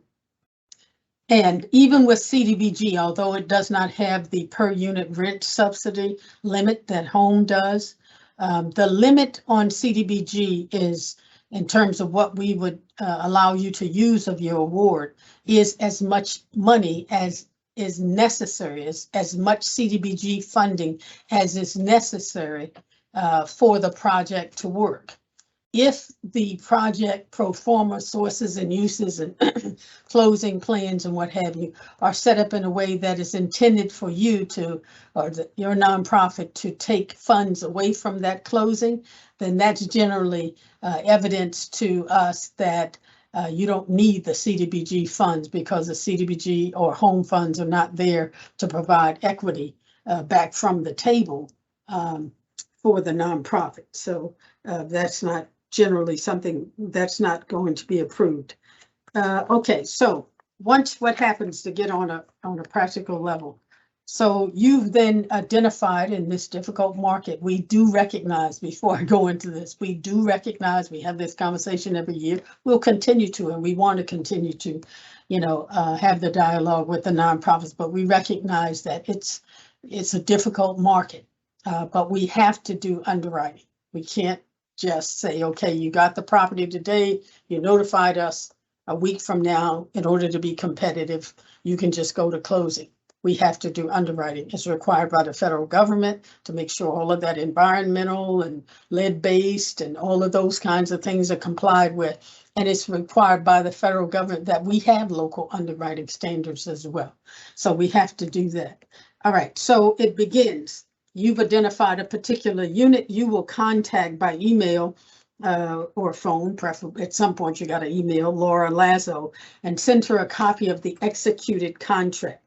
even with CDBG, although it does not have the per unit rent subsidy limit that home does, the limit on CDBG is, in terms of what we would allow you to use of your award, is as much money as is necessary, as much CDBG funding as is necessary for the project to work. If the project pro forma sources and uses and closing plans and what have you are set up in a way that is intended for you to, or your nonprofit to take funds away from that closing, then that's generally evidence to us that you don't need the CDBG funds, because the CDBG or home funds are not there to provide equity back from the table for the nonprofit. So that's not generally something that's not going to be approved. Okay, so what happens to get on a practical level? So you've then identified in this difficult market, we do recognize, before I go into this, we do recognize, we have this conversation every year, we'll continue to, and we want to continue to, have the dialogue with the nonprofits, but we recognize that it's a difficult market, but we have to do underwriting. We can't just say, okay, you got the property today, you notified us a week from now. In order to be competitive, you can just go to closing. We have to do underwriting. It's required by the federal government to make sure all of that environmental and lead-based and all of those kinds of things are complied with. And it's required by the federal government that we have local underwriting standards as well. So we have to do that. All right, so it begins. You've identified a particular unit. You will contact by email or phone, preferably at some point you got to email Laura Lazo and send her a copy of the executed contract.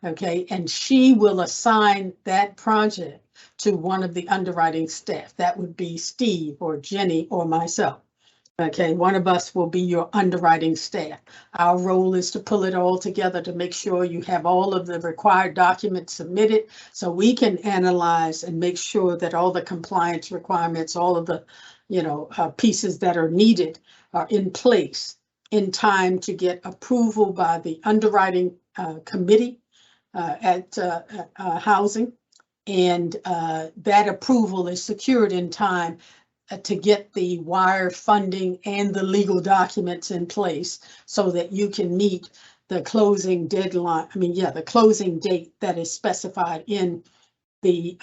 Okay, and she will assign that project to one of the underwriting staff. That would be Steve or Jenny or myself. Okay, one of us will be your underwriting staff. Our role is to pull it all together to make sure you have all of the required documents submitted so we can analyze and make sure that all the compliance requirements, all of the pieces that are needed are in place in time to get approval by the underwriting committee at housing, and that approval is secured in time to get the wire funding and the legal documents in place so that you can meet the closing deadline. The closing date that is specified in the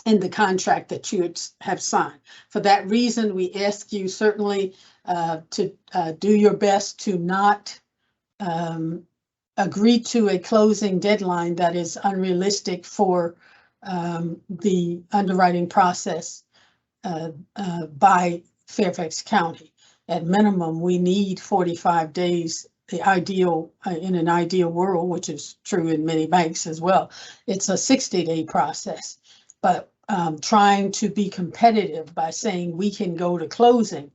in the contract that you have signed. For that reason, we ask you certainly to do your best to not agree to a closing deadline that is unrealistic for the underwriting process by Fairfax County. At minimum, we need 45 days. The ideal, in an ideal world, which is true in many banks as well, it's a 60-day process. But trying to be competitive by saying we can go to closing,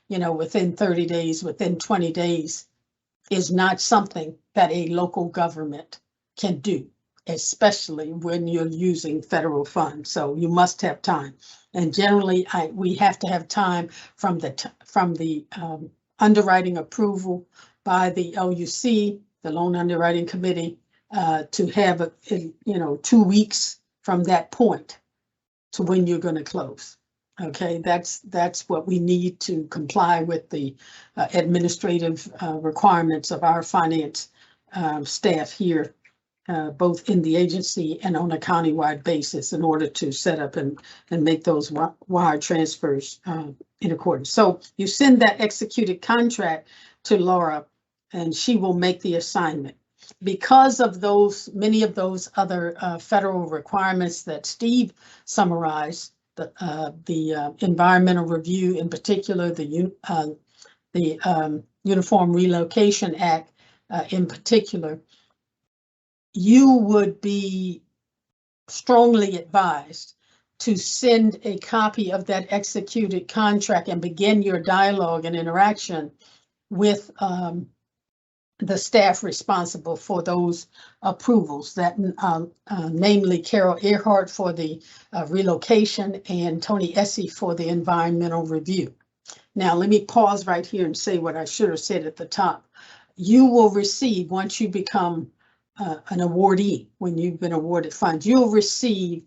within 30 days, within 20 days, is not something that a local government can do, especially when you're using federal funds. So you must have time. And generally, we have to have time from the underwriting approval by the LUC, the Loan Underwriting Committee, to have 2 weeks from that point to when you're going to close. Okay, that's what we need to comply with the administrative requirements of our finance staff here, both in the agency and on a countywide basis, in order to set up and make those wire transfers in accordance. So you send that executed contract to Laura, and she will make the assignment. Because of many of those other federal requirements that Steve summarized, the environmental review, in particular, the Uniform Relocation Act, in particular, you would be strongly advised to send a copy of that executed contract and begin your dialogue and interaction with the staff responsible for those approvals, that namely Carol Earhart for the relocation and Tony Essie for the environmental review. Now, let me pause right here and say what I should have said at the top. You will receive, once you become an awardee, when you've been awarded funds, you'll receive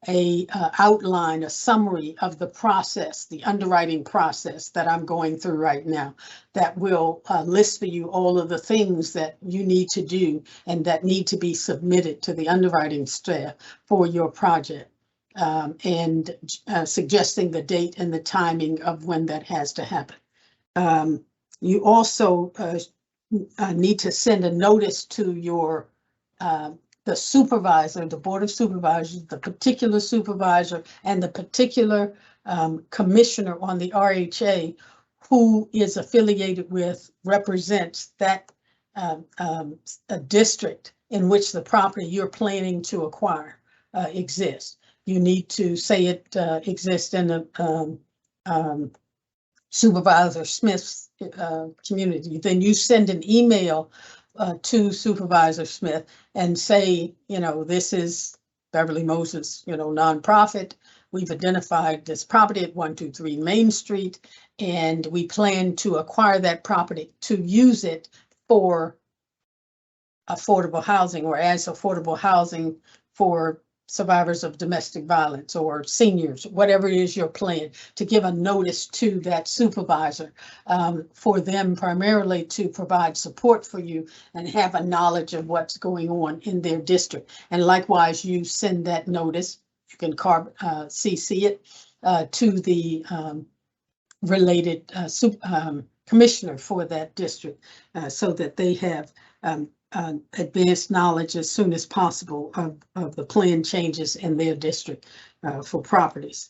a outline, a summary of the process, the underwriting process that I'm going through right now, that will list for you all of the things that you need to do and that need to be submitted to the underwriting staff for your project, and suggesting the date and the timing of when that has to happen. You also need to send a notice to your the supervisor, the board of supervisors, the particular supervisor, and the particular commissioner on the RHA who is affiliated with, represents that a district in which the property you're planning to acquire exists. You need to say it exists in the Supervisor Smith's community. Then you send an email to Supervisor Smith and say, this is Beverly Moses, nonprofit. We've identified this property at 123 Main Street, and we plan to acquire that property to use it for affordable housing, or as affordable housing for survivors of domestic violence or seniors, whatever it is your plan, to give a notice to that supervisor for them primarily to provide support for you and have a knowledge of what's going on in their district. And likewise, you send that notice, you can CC it to the related commissioner for that district so that they have advanced knowledge as soon as possible of the plan changes in their district for properties.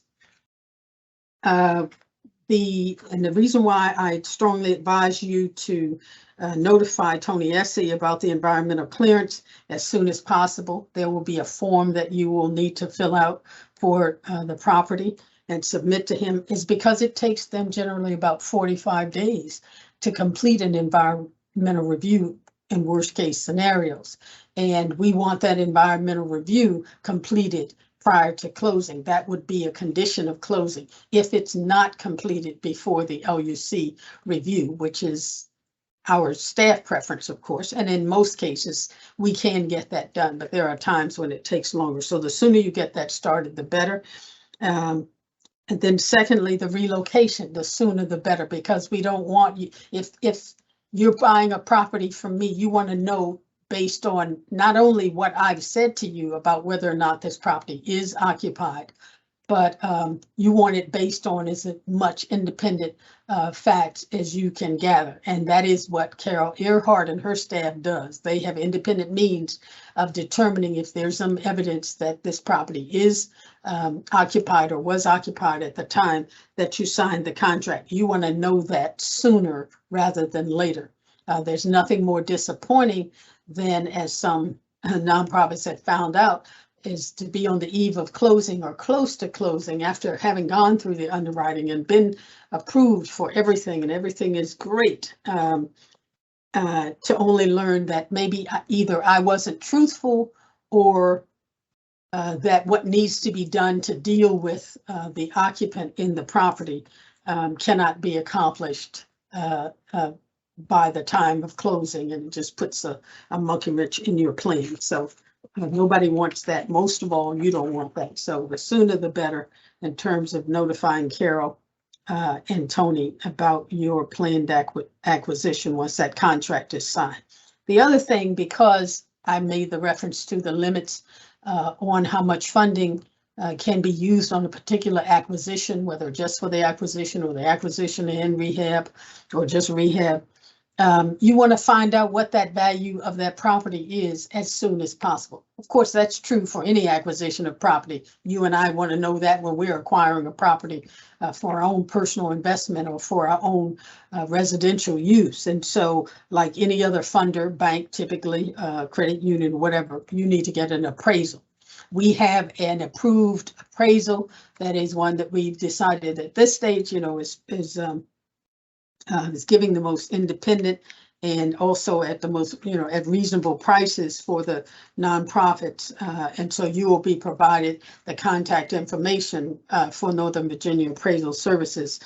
And the reason why I strongly advise you to notify Tony Essie about the environmental clearance as soon as possible. There will be a form that you will need to fill out for the property and submit to him, is because it takes them generally about 45 days to complete an environmental review in worst case scenarios. And we want that environmental review completed prior to closing. That would be a condition of closing if it's not completed before the LUC review, which is our staff preference, of course. And in most cases, we can get that done, but there are times when it takes longer. So the sooner you get that started, the better. And then secondly, the relocation, the sooner the better, because we don't want you, if you're buying a property from me, you want to know, based on not only what I've said to you about whether or not this property is occupied but you want it based on as much independent facts as you can gather. And that is what Carol Earhart and her staff does. They have independent means of determining if there's some evidence that this property is occupied or was occupied at the time that you signed the contract. You want to know that sooner rather than later. There's nothing more disappointing than, as some nonprofits have found out, is to be on the eve of closing or close to closing after having gone through the underwriting and been approved for everything, and everything is great, to only learn that maybe either I wasn't truthful or that what needs to be done to deal with the occupant in the property cannot be accomplished by the time of closing, and it just puts a monkey wrench in your plan. So nobody wants that. Most of all, you don't want that. So the sooner the better in terms of notifying Carol and Tony about your planned acquisition once that contract is signed. The other thing, because I made the reference to the limits on how much funding can be used on a particular acquisition, whether just for the acquisition or the acquisition and rehab or just rehab, you want to find out what that value of that property is as soon as possible. Of course, that's true for any acquisition of property. You and I want to know that when we're acquiring a property for our own personal investment or for our own residential use. And so, like any other funder, bank, typically credit union, whatever, you need to get an appraisal. We have an approved appraisal. That is one that we've decided at this stage, you know, is giving the most independent and also at the most, you know, at reasonable prices for the nonprofits. And so you will be provided the contact information for Northern Virginia Appraisal Services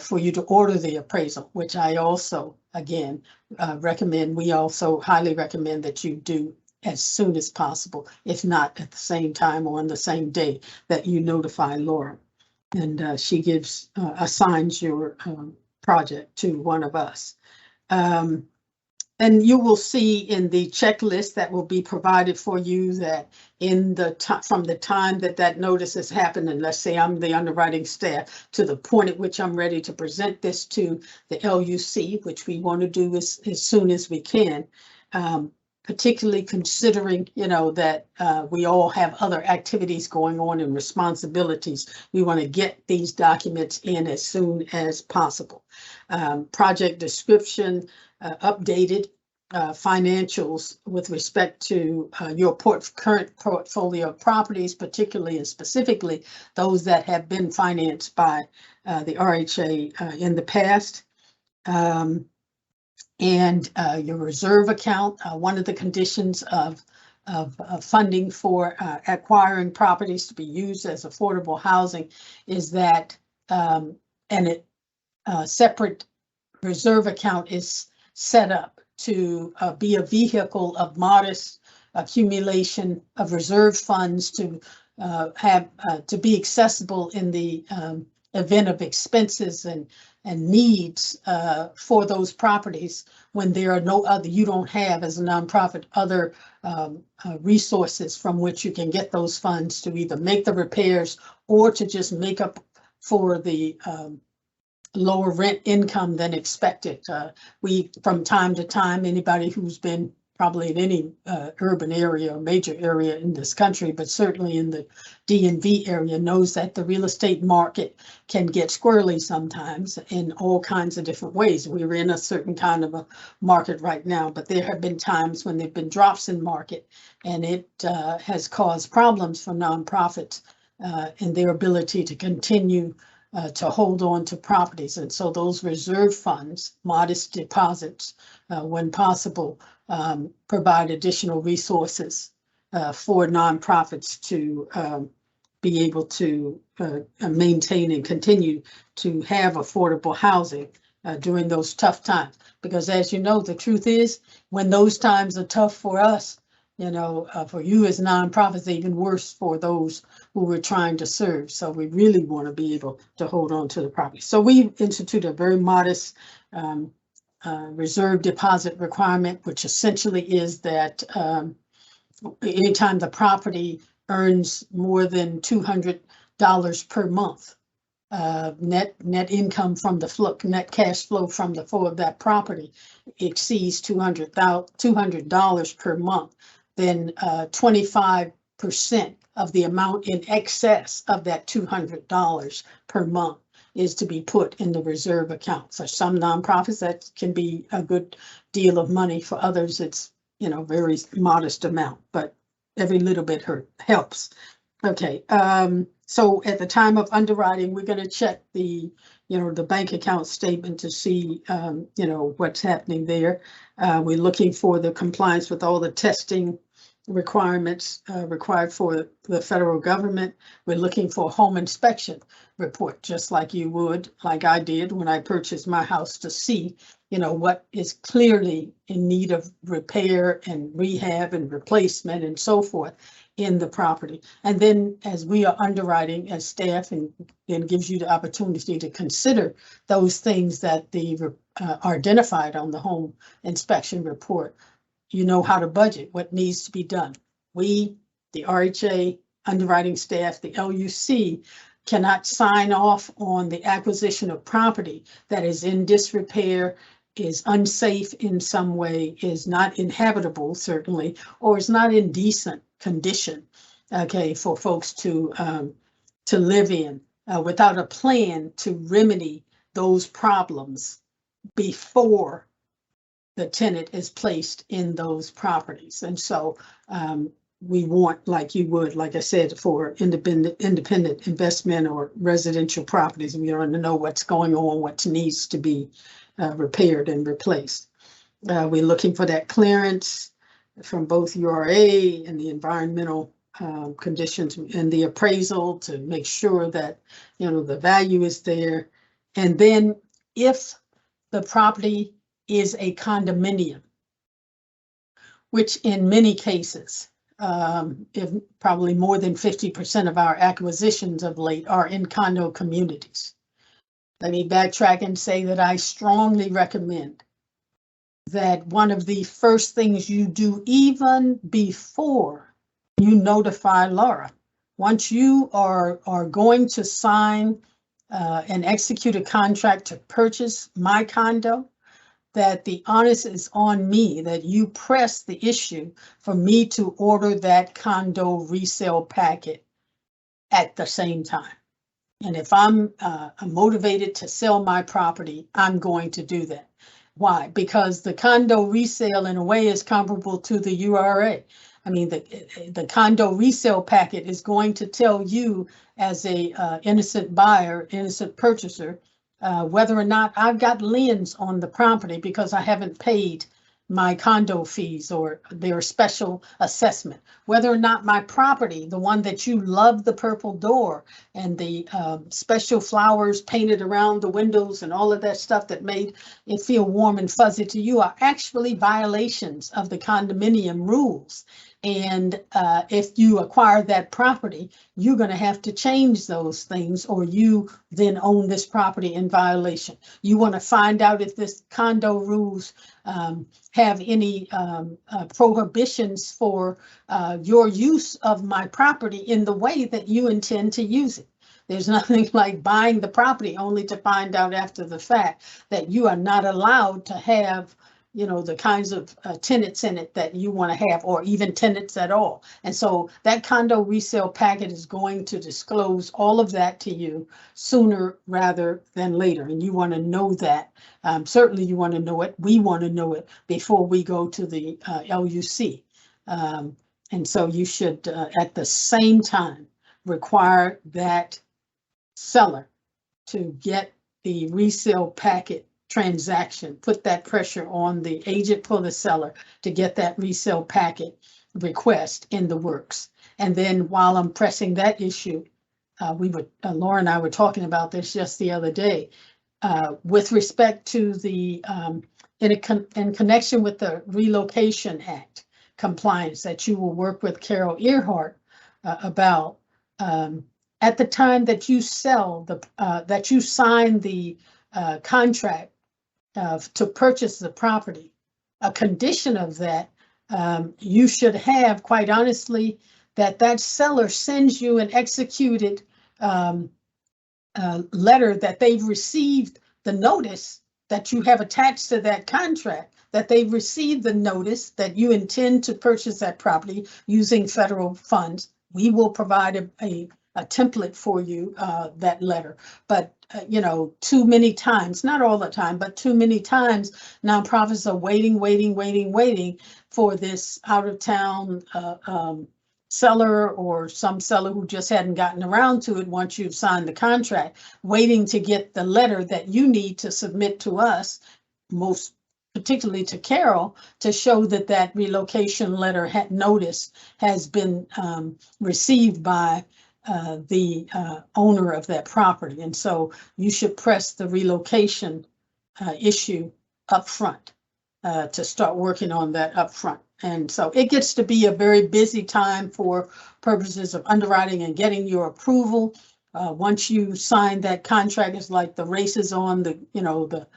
for you to order the appraisal, which I also, again, recommend. We also highly recommend that you do as soon as possible, if not at the same time or on the same day that you notify Laura. And she assigns your project to one of us. And you will see in the checklist that will be provided for you that from the time that notice has happened, and let's say I'm the underwriting staff, to the point at which I'm ready to present this to the LUC, which we want to do as soon as we can, particularly considering, you know, that we all have other activities going on and responsibilities. We want to get these documents in as soon as possible. Project description, updated financials with respect to your current portfolio of properties, particularly and specifically those that have been financed by the RHA in the past. And your reserve account. One of the conditions of funding for acquiring properties to be used as affordable housing is that separate reserve account is set up to be a vehicle of modest accumulation of reserve funds to be accessible in the event of expenses and needs for those properties when there are no other, you don't have as a nonprofit other resources from which you can get those funds to either make the repairs or to just make up for the lower rent income than expected. We, from time to time, anybody who's been probably in any urban area or major area in this country, but certainly in the DMV area, knows that the real estate market can get squirrely sometimes in all kinds of different ways. We're in a certain kind of a market right now, but there have been times when there have been drops in market, and it has caused problems for nonprofits in their ability to continue to hold on to properties. And so those reserve funds, modest deposits, when possible, provide additional resources for nonprofits to be able to maintain and continue to have affordable housing during those tough times. Because as you know, the truth is, when those times are tough for us, you know, for you as nonprofits, even worse for those who we're trying to serve. So we really want to be able to hold on to the property. So we institute a very modest reserve deposit requirement, which essentially is that anytime the property earns more than $200 per month. Net income from the net cash flow from the flow of that property exceeds $200 per month, then 25% of the amount in excess of that $200 per month is to be put in the reserve account. For some nonprofits, that can be a good deal of money. For others, it's, you know, very modest amount, but every little bit helps. Okay, so at the time of underwriting, we're going to check the, you know, the bank account statement to see, you know, what's happening there. We're looking for the compliance with all the testing requirements required for the federal government. We're looking for a home inspection report, just like you would, like I did when I purchased my house, to see, you know, what is clearly in need of repair and rehab and replacement and so forth in the property. And then as we are underwriting as staff, and then gives you the opportunity to consider those things that are identified on the home inspection report. You know how to budget, what needs to be done. We, the RHA, underwriting staff, the LUC, cannot sign off on the acquisition of property that is in disrepair, is unsafe in some way, is not inhabitable, certainly, or is not in decent condition, okay, for folks to live in, without a plan to remedy those problems before the tenant is placed in those properties. And so we want, like you would, like I said, for independent investment or residential properties, we want to know what's going on, what needs to be repaired and replaced. We're looking for that clearance from both URA and the environmental conditions and the appraisal to make sure that, you know, the value is there. And then if the property is a condominium, which in many cases, if probably more than 50% of our acquisitions of late are in condo communities. Let me backtrack and say that I strongly recommend that one of the first things you do, even before you notify Laura, once you are going to sign and execute a contract to purchase my condo, that the onus is on me, that you press the issue for me to order that condo resale packet at the same time. And if I'm motivated to sell my property, I'm going to do that. Why? Because the condo resale in a way is comparable to the URA. I mean, the condo resale packet is going to tell you as a innocent buyer, innocent purchaser, whether or not I've got liens on the property because I haven't paid my condo fees or their special assessment, whether or not my property, the one that you love, the purple door and the special flowers painted around the windows and all of that stuff that made it feel warm and fuzzy to you, are actually violations of the condominium rules. And if you acquire that property, you're going to have to change those things, or you then own this property in violation. You want to find out if this condo rules have any prohibitions for your use of my property in the way that you intend to use it. There's nothing like buying the property only to find out after the fact that you are not allowed to have, you know, the kinds of tenants in it that you want to have, or even tenants at all. And so that condo resale packet is going to disclose all of that to you sooner rather than later. And you want to know that. Certainly you want to know it. We want to know it before we go to the LUC. And so you should, at the same time, require that seller to get the resale packet transaction, put that pressure on the agent for the seller to get that resale packet request in the works. And then while I'm pressing that issue, Laura and I were talking about this just the other day, with respect to the, in connection with the Relocation Act compliance that you will work with Carol Earhart about, at the time that you sell that you sign the contract to purchase the property, a condition of that, you should have, quite honestly, that seller sends you an executed letter that they've received the notice that you have attached to that contract, that they've received the notice that you intend to purchase that property using federal funds. We will provide a template for you, that letter. But, you know, too many times, not all the time, but too many times, nonprofits are waiting for this out of town seller or some seller who just hadn't gotten around to it once you've signed the contract, waiting to get the letter that you need to submit to us, most particularly to Carol, to show that that relocation letter notice has been received by the owner of that property. And so you should press the relocation issue up front to start working on that up front. And so it gets to be a very busy time for purposes of underwriting and getting your approval. Once you sign that contract, it's like the race is on, the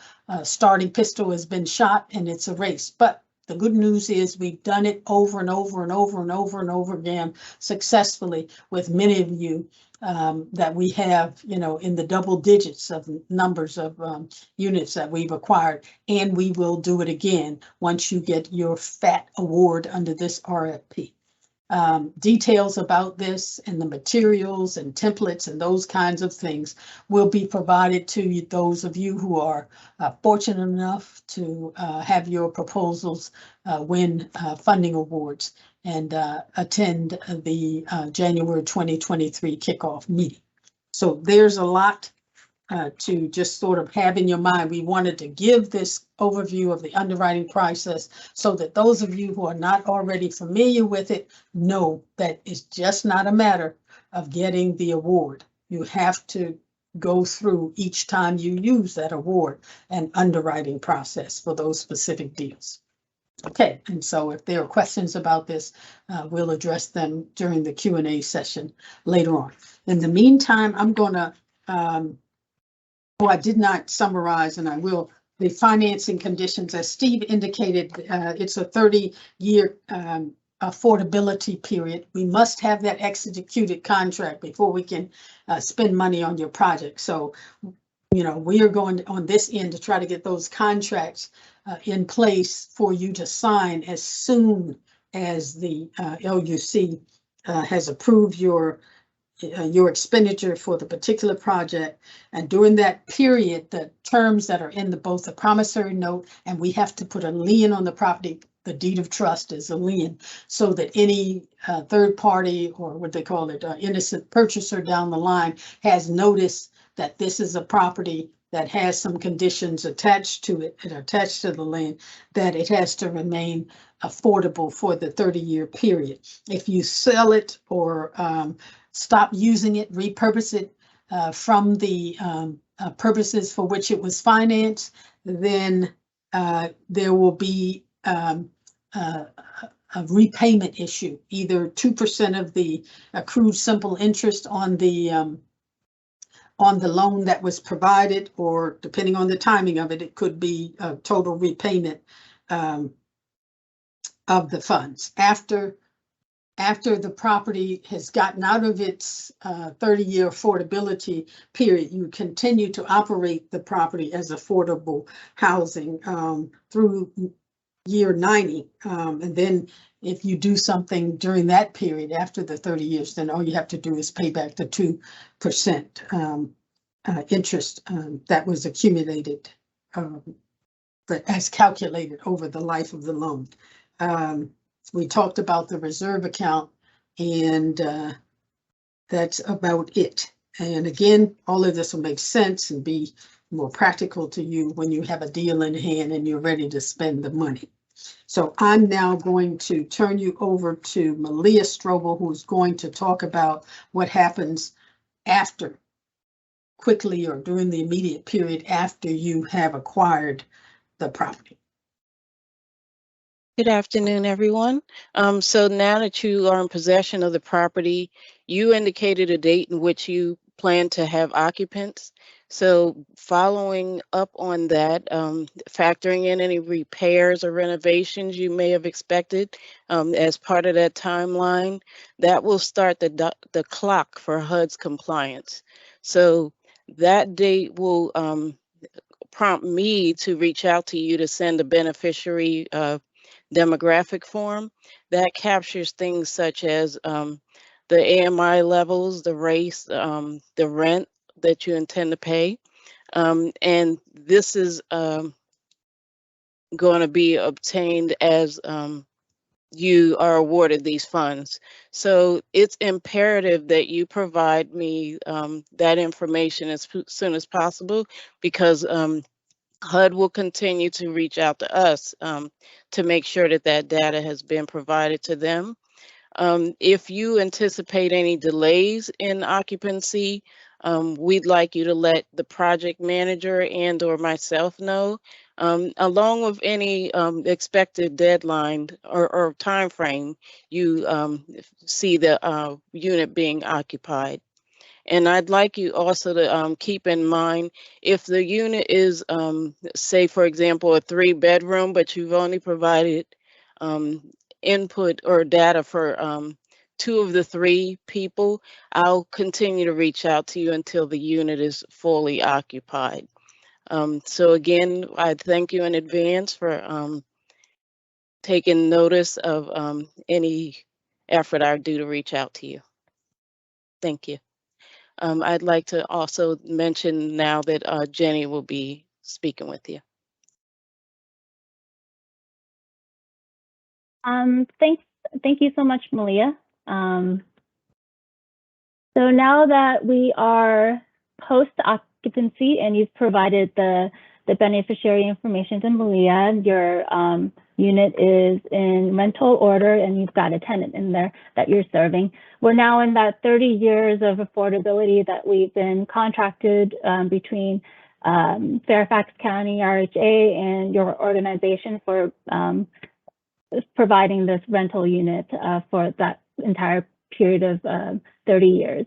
starting pistol has been shot and it's a race. But the good news is we've done it over and over and over and over and over again successfully with many of you that we have, in the double digits of numbers of units that we've acquired. And we will do it again once you get your FAT award under this RFP. Details about this and the materials and templates and those kinds of things will be provided to those of you who are fortunate enough to have your proposals win funding awards and attend the January 2023 kickoff meeting. So there's a lot to just sort of have in your mind. We wanted to give this overview of the underwriting process so that those of you who are not already familiar with it know that it's just not a matter of getting the award. You have to go through each time you use that award an underwriting process for those specific deals. Okay, and so if there are questions about this, we'll address them during the Q&A session later on. In the meantime, I'm going to I did not summarize, and I will, the financing conditions, as Steve indicated, it's a 30-year affordability period. We must have that executed contract before we can spend money on your project. So, we are going on this end to try to get those contracts in place for you to sign as soon as the LUC has approved your expenditure for the particular project. And during that period, the terms that are in both the promissory note, and we have to put a lien on the property, the deed of trust is a lien, so that any third party, or what they call it, innocent purchaser down the line, has noticed that this is a property that has some conditions attached to it and attached to the land, that it has to remain affordable for the 30-year period. If you sell it or stop using it, repurpose it from the purposes for which it was financed, then there will be a repayment issue, either 2% of the accrued simple interest on the loan that was provided, or depending on the timing of it, it could be a total repayment of the funds. After the property has gotten out of its 30-year affordability period, you continue to operate the property as affordable housing through year 90. And then if you do something during that period after the 30 years, then all you have to do is pay back the 2% interest that was accumulated, but as calculated over the life of the loan. We talked about the reserve account, and that's about it. And again, all of this will make sense and be more practical to you when you have a deal in hand and you're ready to spend the money. So I'm now going to turn you over to Malia Strobel, who's going to talk about what happens after, quickly or during the immediate period after you have acquired the property. Good afternoon, everyone. So now that you are in possession of the property, you indicated a date in which you plan to have occupants. So following up on that, factoring in any repairs or renovations you may have expected as part of that timeline, that will start the clock for HUD's compliance. So that date will prompt me to reach out to you to send a beneficiary demographic form that captures things such as the AMI levels, the race, the rent that you intend to pay. And this is going to be obtained as you are awarded these funds. So it's imperative that you provide me that information as soon as possible, because HUD will continue to reach out to us to make sure that that data has been provided to them. If you anticipate any delays in occupancy, we'd like you to let the project manager and or myself know, along with any expected deadline or time frame you see the unit being occupied. And I'd like you also to keep in mind, if the unit is, say, for example, a 3-bedroom, but you've only provided input or data for 2 of the 3 people, I'll continue to reach out to you until the unit is fully occupied. So again, I thank you in advance for taking notice of any effort I do to reach out to you. Thank you. I'd like to also mention now that Jenny will be speaking with you. Thank you so much, Malia. So now that we are post-occupancy and you've provided the beneficiary information to Malia, your unit is in rental order and you've got a tenant in there that you're serving. We're now in that 30 years of affordability that we've been contracted between Fairfax County RHA and your organization for providing this rental unit for that entire period of 30 years.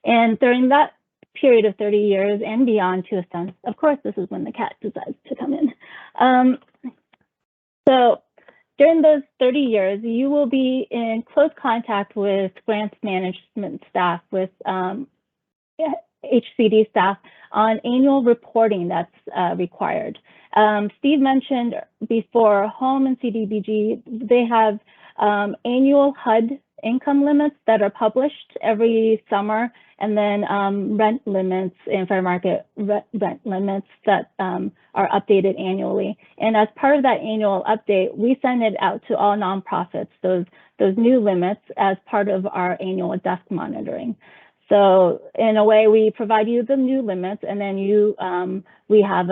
And during that period of 30 years and beyond, to a sense, of course, this is when the cat decides to come in. So during those 30 years, you will be in close contact with grants management staff, with Hcd staff on annual reporting that's required. Steve mentioned before, HOME and CDBG, they have annual HUD income limits that are published every summer, and then rent limits and fair market rent limits that are updated annually. And as part of that annual update, we send it out to all nonprofits, those new limits, as part of our annual desk monitoring. So in a way, we provide you the new limits, and then we have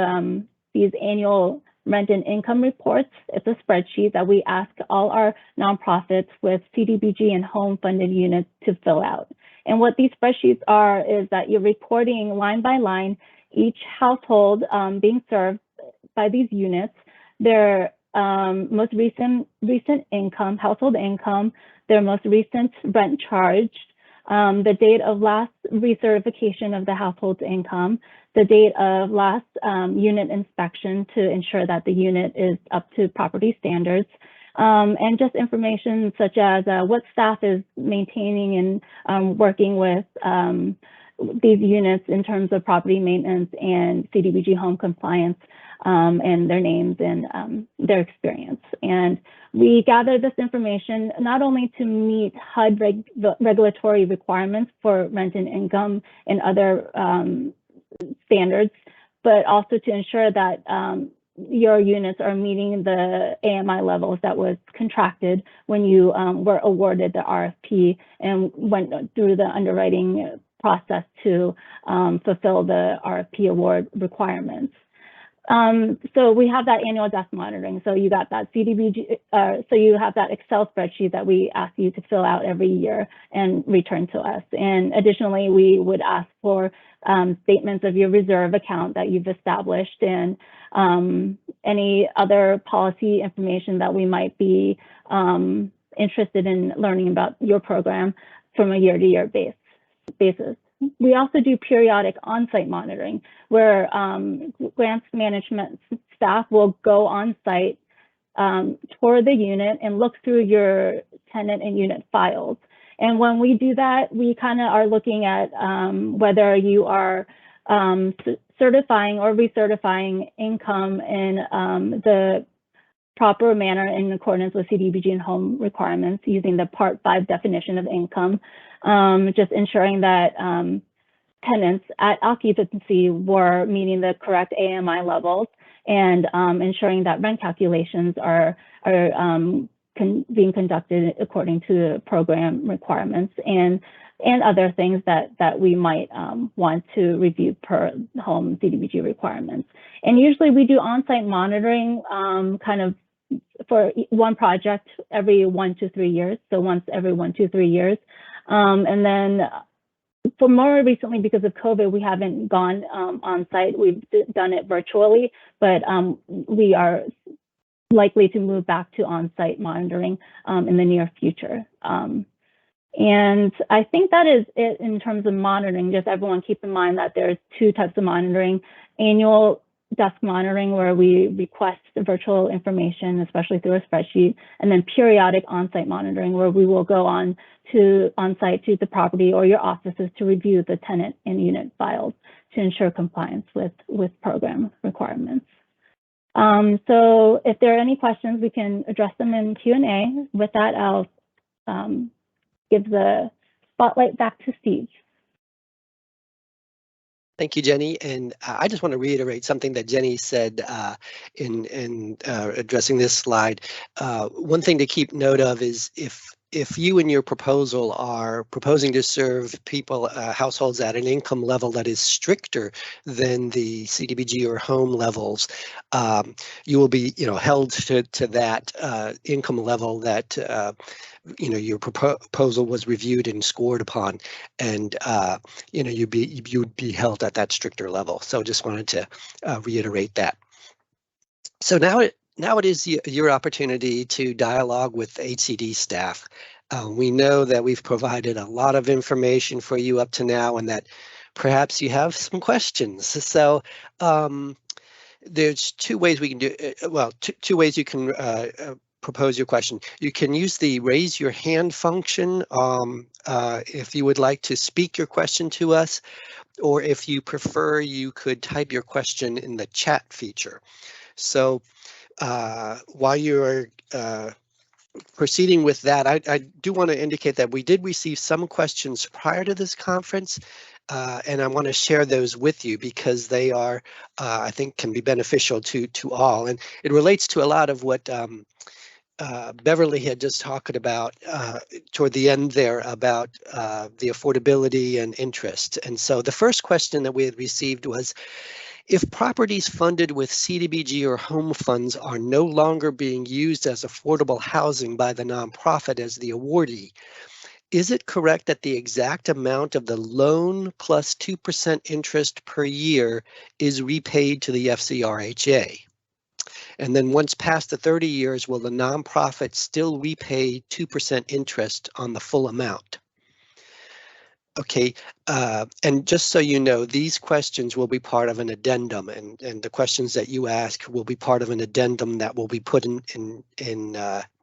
these annual rent and income reports. It's a spreadsheet that we ask all our nonprofits with CDBG and home funded units to fill out. And what these spreadsheets are is that you're reporting line by line each household being served by these units, their most recent income, household income, their most recent rent charged, the date of last recertification of the household's income, the date of last unit inspection to ensure that the unit is up to property standards, and just information such as what staff is maintaining and working with these units in terms of property maintenance and CDBG home compliance, and their names and their experience. And we gather this information not only to meet HUD regulatory requirements for rent and income and other standards, but also to ensure that your units are meeting the AMI levels that was contracted when you were awarded the RFP and went through the underwriting process to fulfill the RFP award requirements. So we have that annual desk monitoring. So you got that CDBG, so you have that Excel spreadsheet that we ask you to fill out every year and return to us. And additionally, we would ask for statements of your reserve account that you've established, and any other policy information that we might be interested in learning about your program from a year-to-year basis. we also do periodic on-site monitoring, where grants management staff will go on-site toward the unit and look through your tenant and unit files. And when we do that, we kind of are looking at whether you are certifying or recertifying income in the proper manner in accordance with CDBG and home requirements using the Part 5 definition of income, just ensuring that tenants at occupancy were meeting the correct AMI levels, and ensuring that rent calculations are being conducted according to the program requirements, and other things that we might want to review per home CDBG requirements. And usually we do on-site monitoring kind of for one project every 1 to 3 years. So once every 1 to 3 years. And then for more recently, because of COVID, we haven't gone on-site. We've done it virtually, but we are likely to move back to on-site monitoring in the near future. And I think that is it in terms of monitoring. Just everyone keep in mind that there's 2 types of monitoring: annual desk monitoring, where we request virtual information, especially through a spreadsheet, and then periodic on-site monitoring, where we will go on-site to the property or your offices to review the tenant and unit files to ensure compliance with program requirements. So if there are any questions, we can address them in Q&A. With that, I'll give the spotlight back to Steve. Thank you, Jenny. And I just want to reiterate something that Jenny said in addressing this slide. One thing to keep note of is if you in your proposal are proposing to serve people, households at an income level that is stricter than the CDBG or home levels, you will be, held to that income level that your proposal was reviewed and scored upon, and you'd be held at that stricter level. So just wanted to reiterate that. So now it is your opportunity to dialogue with Hcd staff. We know that we've provided a lot of information for you up to now, and that perhaps you have some questions. So there's 2 ways we can do it. Well, two ways you can propose your question. You can use the raise your hand function if you would like to speak your question to us, or if you prefer, you could type your question in the chat feature. So while you're proceeding with that, I do want to indicate that we did receive some questions prior to this conference, and I want to share those with you because they are, I think, can be beneficial to all. And it relates to a lot of what Beverly had just talked about toward the end there about the affordability and interest. And so the first question that we had received was, if properties funded with CDBG or home funds are no longer being used as affordable housing by the nonprofit as the awardee, is it correct that the exact amount of the loan plus 2% interest per year is repaid to the FCRHA? And then once past the 30 years, will the nonprofit still repay 2% interest on the full amount? Okay, and just so you know, these questions will be part of an addendum, and the questions that you ask will be part of an addendum that will be put in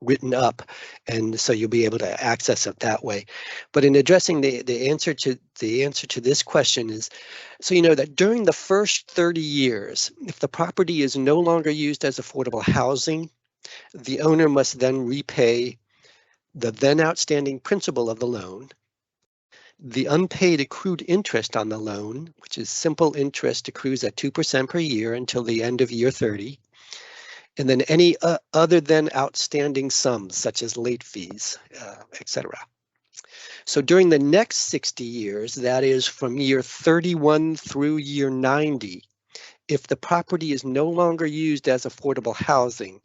written up, and so you'll be able to access it that way. But in addressing the answer to this question is, so you know that during the first 30 years, if the property is no longer used as affordable housing, the owner must then repay the then outstanding principal of the loan, the unpaid accrued interest on the loan, which is simple interest, accrues at 2% per year until the end of year 30, and then any other than outstanding sums, such as late fees, etc. So during the next 60 years, that is from year 31 through year 90, if the property is no longer used as affordable housing,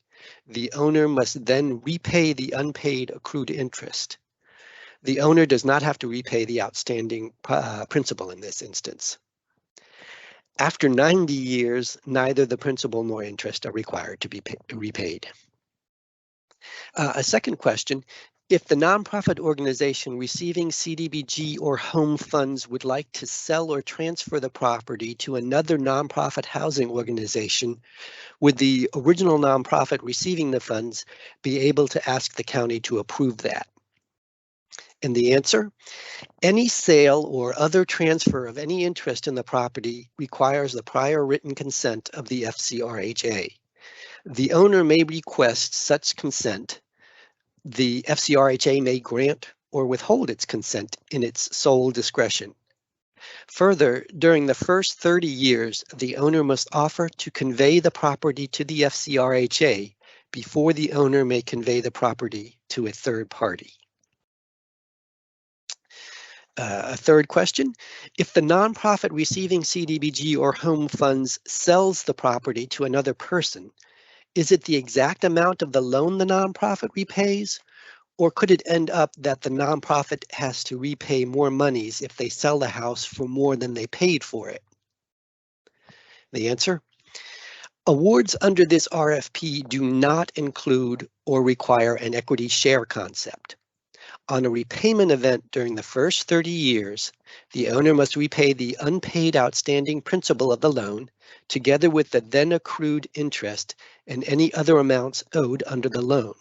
the owner must then repay the unpaid accrued interest. The owner does not have to repay the outstanding principal in this instance. After 90 years, neither the principal nor interest are required to be repaid. A second question, If the nonprofit organization receiving CDBG or home funds would like to sell or transfer the property to another nonprofit housing organization, would the original nonprofit receiving the funds be able to ask the county to approve that? And the answer, any sale or other transfer of any interest in the property requires the prior written consent of the FCRHA. The owner may request such consent. The FCRHA may grant or withhold its consent in its sole discretion. Further, during the first 30 years, the owner must offer to convey the property to the FCRHA before the owner may convey the property to a third party. A third question, if the nonprofit receiving CDBG or home funds sells the property to another person, is it the exact amount of the loan the nonprofit repays? Or could it end up that the nonprofit has to repay more monies if they sell the house for more than they paid for it? The answer, awards under this RFP do not include or require an equity share concept. On a repayment event during the first 30 years, the owner must repay the unpaid outstanding principal of the loan, together with the then accrued interest and any other amounts owed under the loan.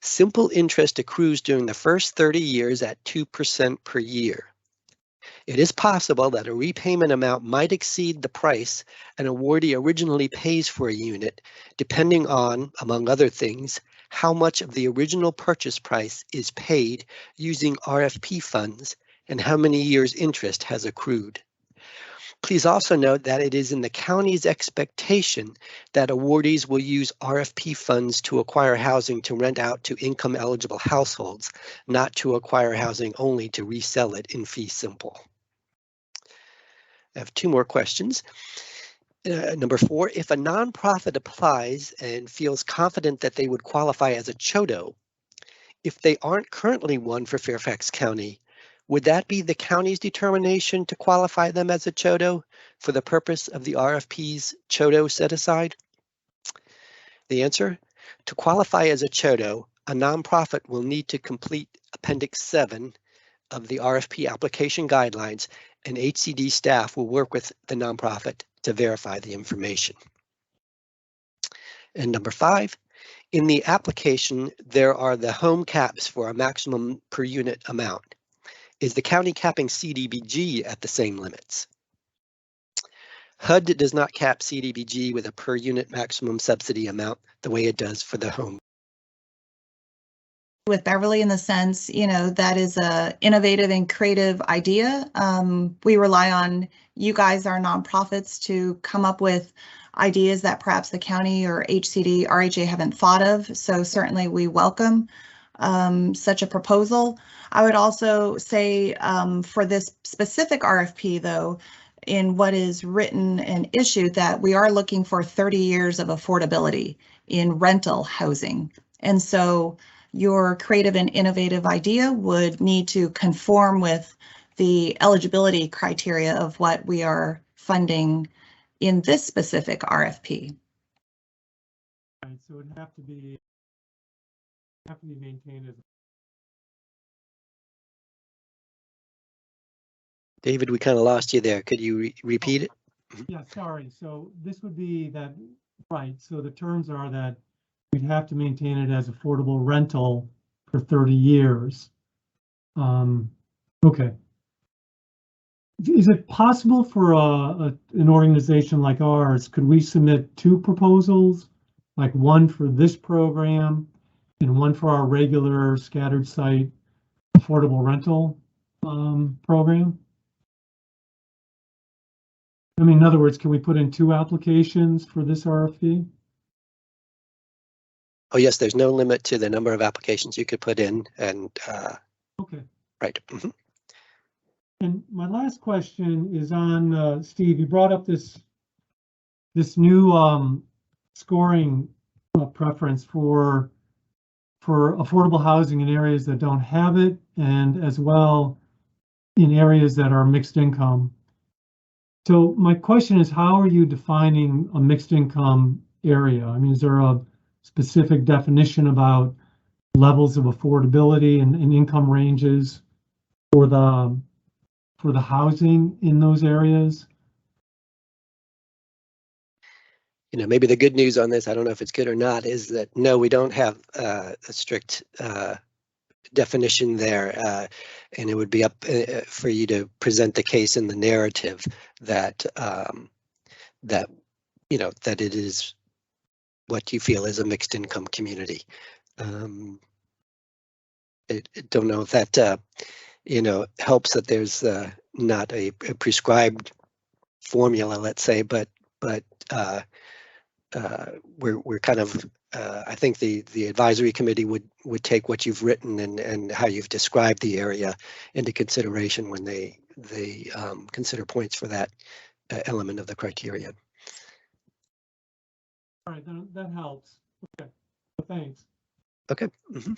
Simple interest accrues during the first 30 years at 2% per year. It is possible that a repayment amount might exceed the price an awardee originally pays for a unit, depending on, among other things, how much of the original purchase price is paid using RFP funds and how many years interest has accrued. Please also note that it is in the county's expectation that awardees will use RFP funds to acquire housing to rent out to income-eligible households, not to acquire housing only to resell it in fee simple. I have two more questions. Number 4, if a nonprofit applies and feels confident that they would qualify as a CHODO, if they aren't currently one for Fairfax County, would that be the county's determination to qualify them as a CHODO for the purpose of the RFP's CHODO set aside? The answer, to qualify as a CHODO, a nonprofit will need to complete Appendix 7 of the RFP application guidelines, and Hcd staff will work with the nonprofit to verify the information. And number 5, in the application, there are the home caps for a maximum per unit amount. Is the county capping CDBG at the same limits? HUD does not cap CDBG with a per unit maximum subsidy amount the way it does for the home. With Beverly, in the sense, that is a innovative and creative idea. We rely on you guys, our nonprofits, to come up with ideas that perhaps the county or Hcd, RHA haven't thought of. So certainly we welcome such a proposal. I would also say for this specific RFP, though, in what is written and issued, that we are looking for 30 years of affordability in rental housing. And so your creative and innovative idea would need to conform with the eligibility criteria of what we are funding in this specific RFP. Right, so it would have to be maintained as. David, we kind of lost you there. Could you repeat it? Yeah, sorry. So this would be that, right? So the terms are that we'd have to maintain it as affordable rental for 30 years. Okay. Is it possible for an organization like ours, could we submit 2 proposals, like one for this program and one for our regular scattered site affordable rental program? I mean, in other words, can we put in 2 applications for this RFP? Oh, yes, there's no limit to the number of applications you could put in, and okay. Right. Mm-hmm. And my last question is on Steve. You brought up this new scoring preference for affordable housing in areas that don't have it, and as well in areas that are mixed income. So my question is, how are you defining a mixed income area? I mean, is there a specific definition about levels of affordability and income ranges for the housing in those areas? You know, maybe the good news on this, I don't know if it's good or not, is that no, we don't have a strict definition there, and it would be up for you to present the case in the narrative that that you know that it is what you feel is a mixed income community. I don't know if that you know helps that there's not a prescribed formula, let's say, but we're kind of I think the advisory committee would take what you've written and how you've described the area into consideration when they consider points for that element of the criteria. All right, that helps. Okay, thanks. Okay. Mm-hmm.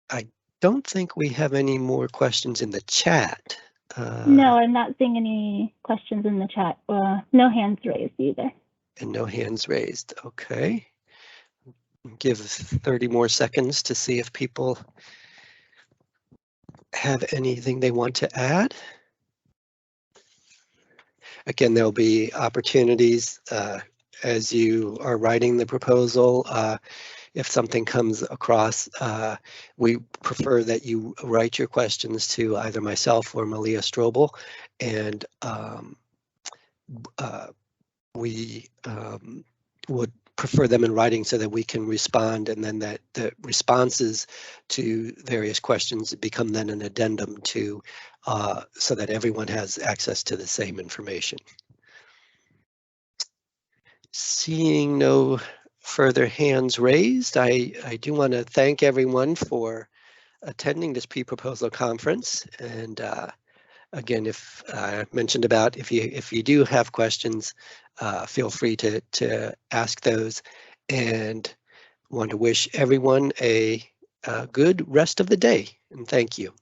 I don't think we have any more questions in the chat. No, I'm not seeing any questions in the chat. No hands raised either. And no hands raised. Okay. Give 30 more seconds to see if people have anything they want to add. Again, there'll be opportunities as you are writing the proposal. If something comes across, we prefer that you write your questions to either myself or Malia Strobel, and we would prefer them in writing so that we can respond, and then that the responses to various questions become then an addendum to so that everyone has access to the same information. Seeing no further hands raised, I do want to thank everyone for attending this pre-proposal conference. And again, if I mentioned about if you do have questions, feel free to ask those, and want to wish everyone a good rest of the day. And thank you.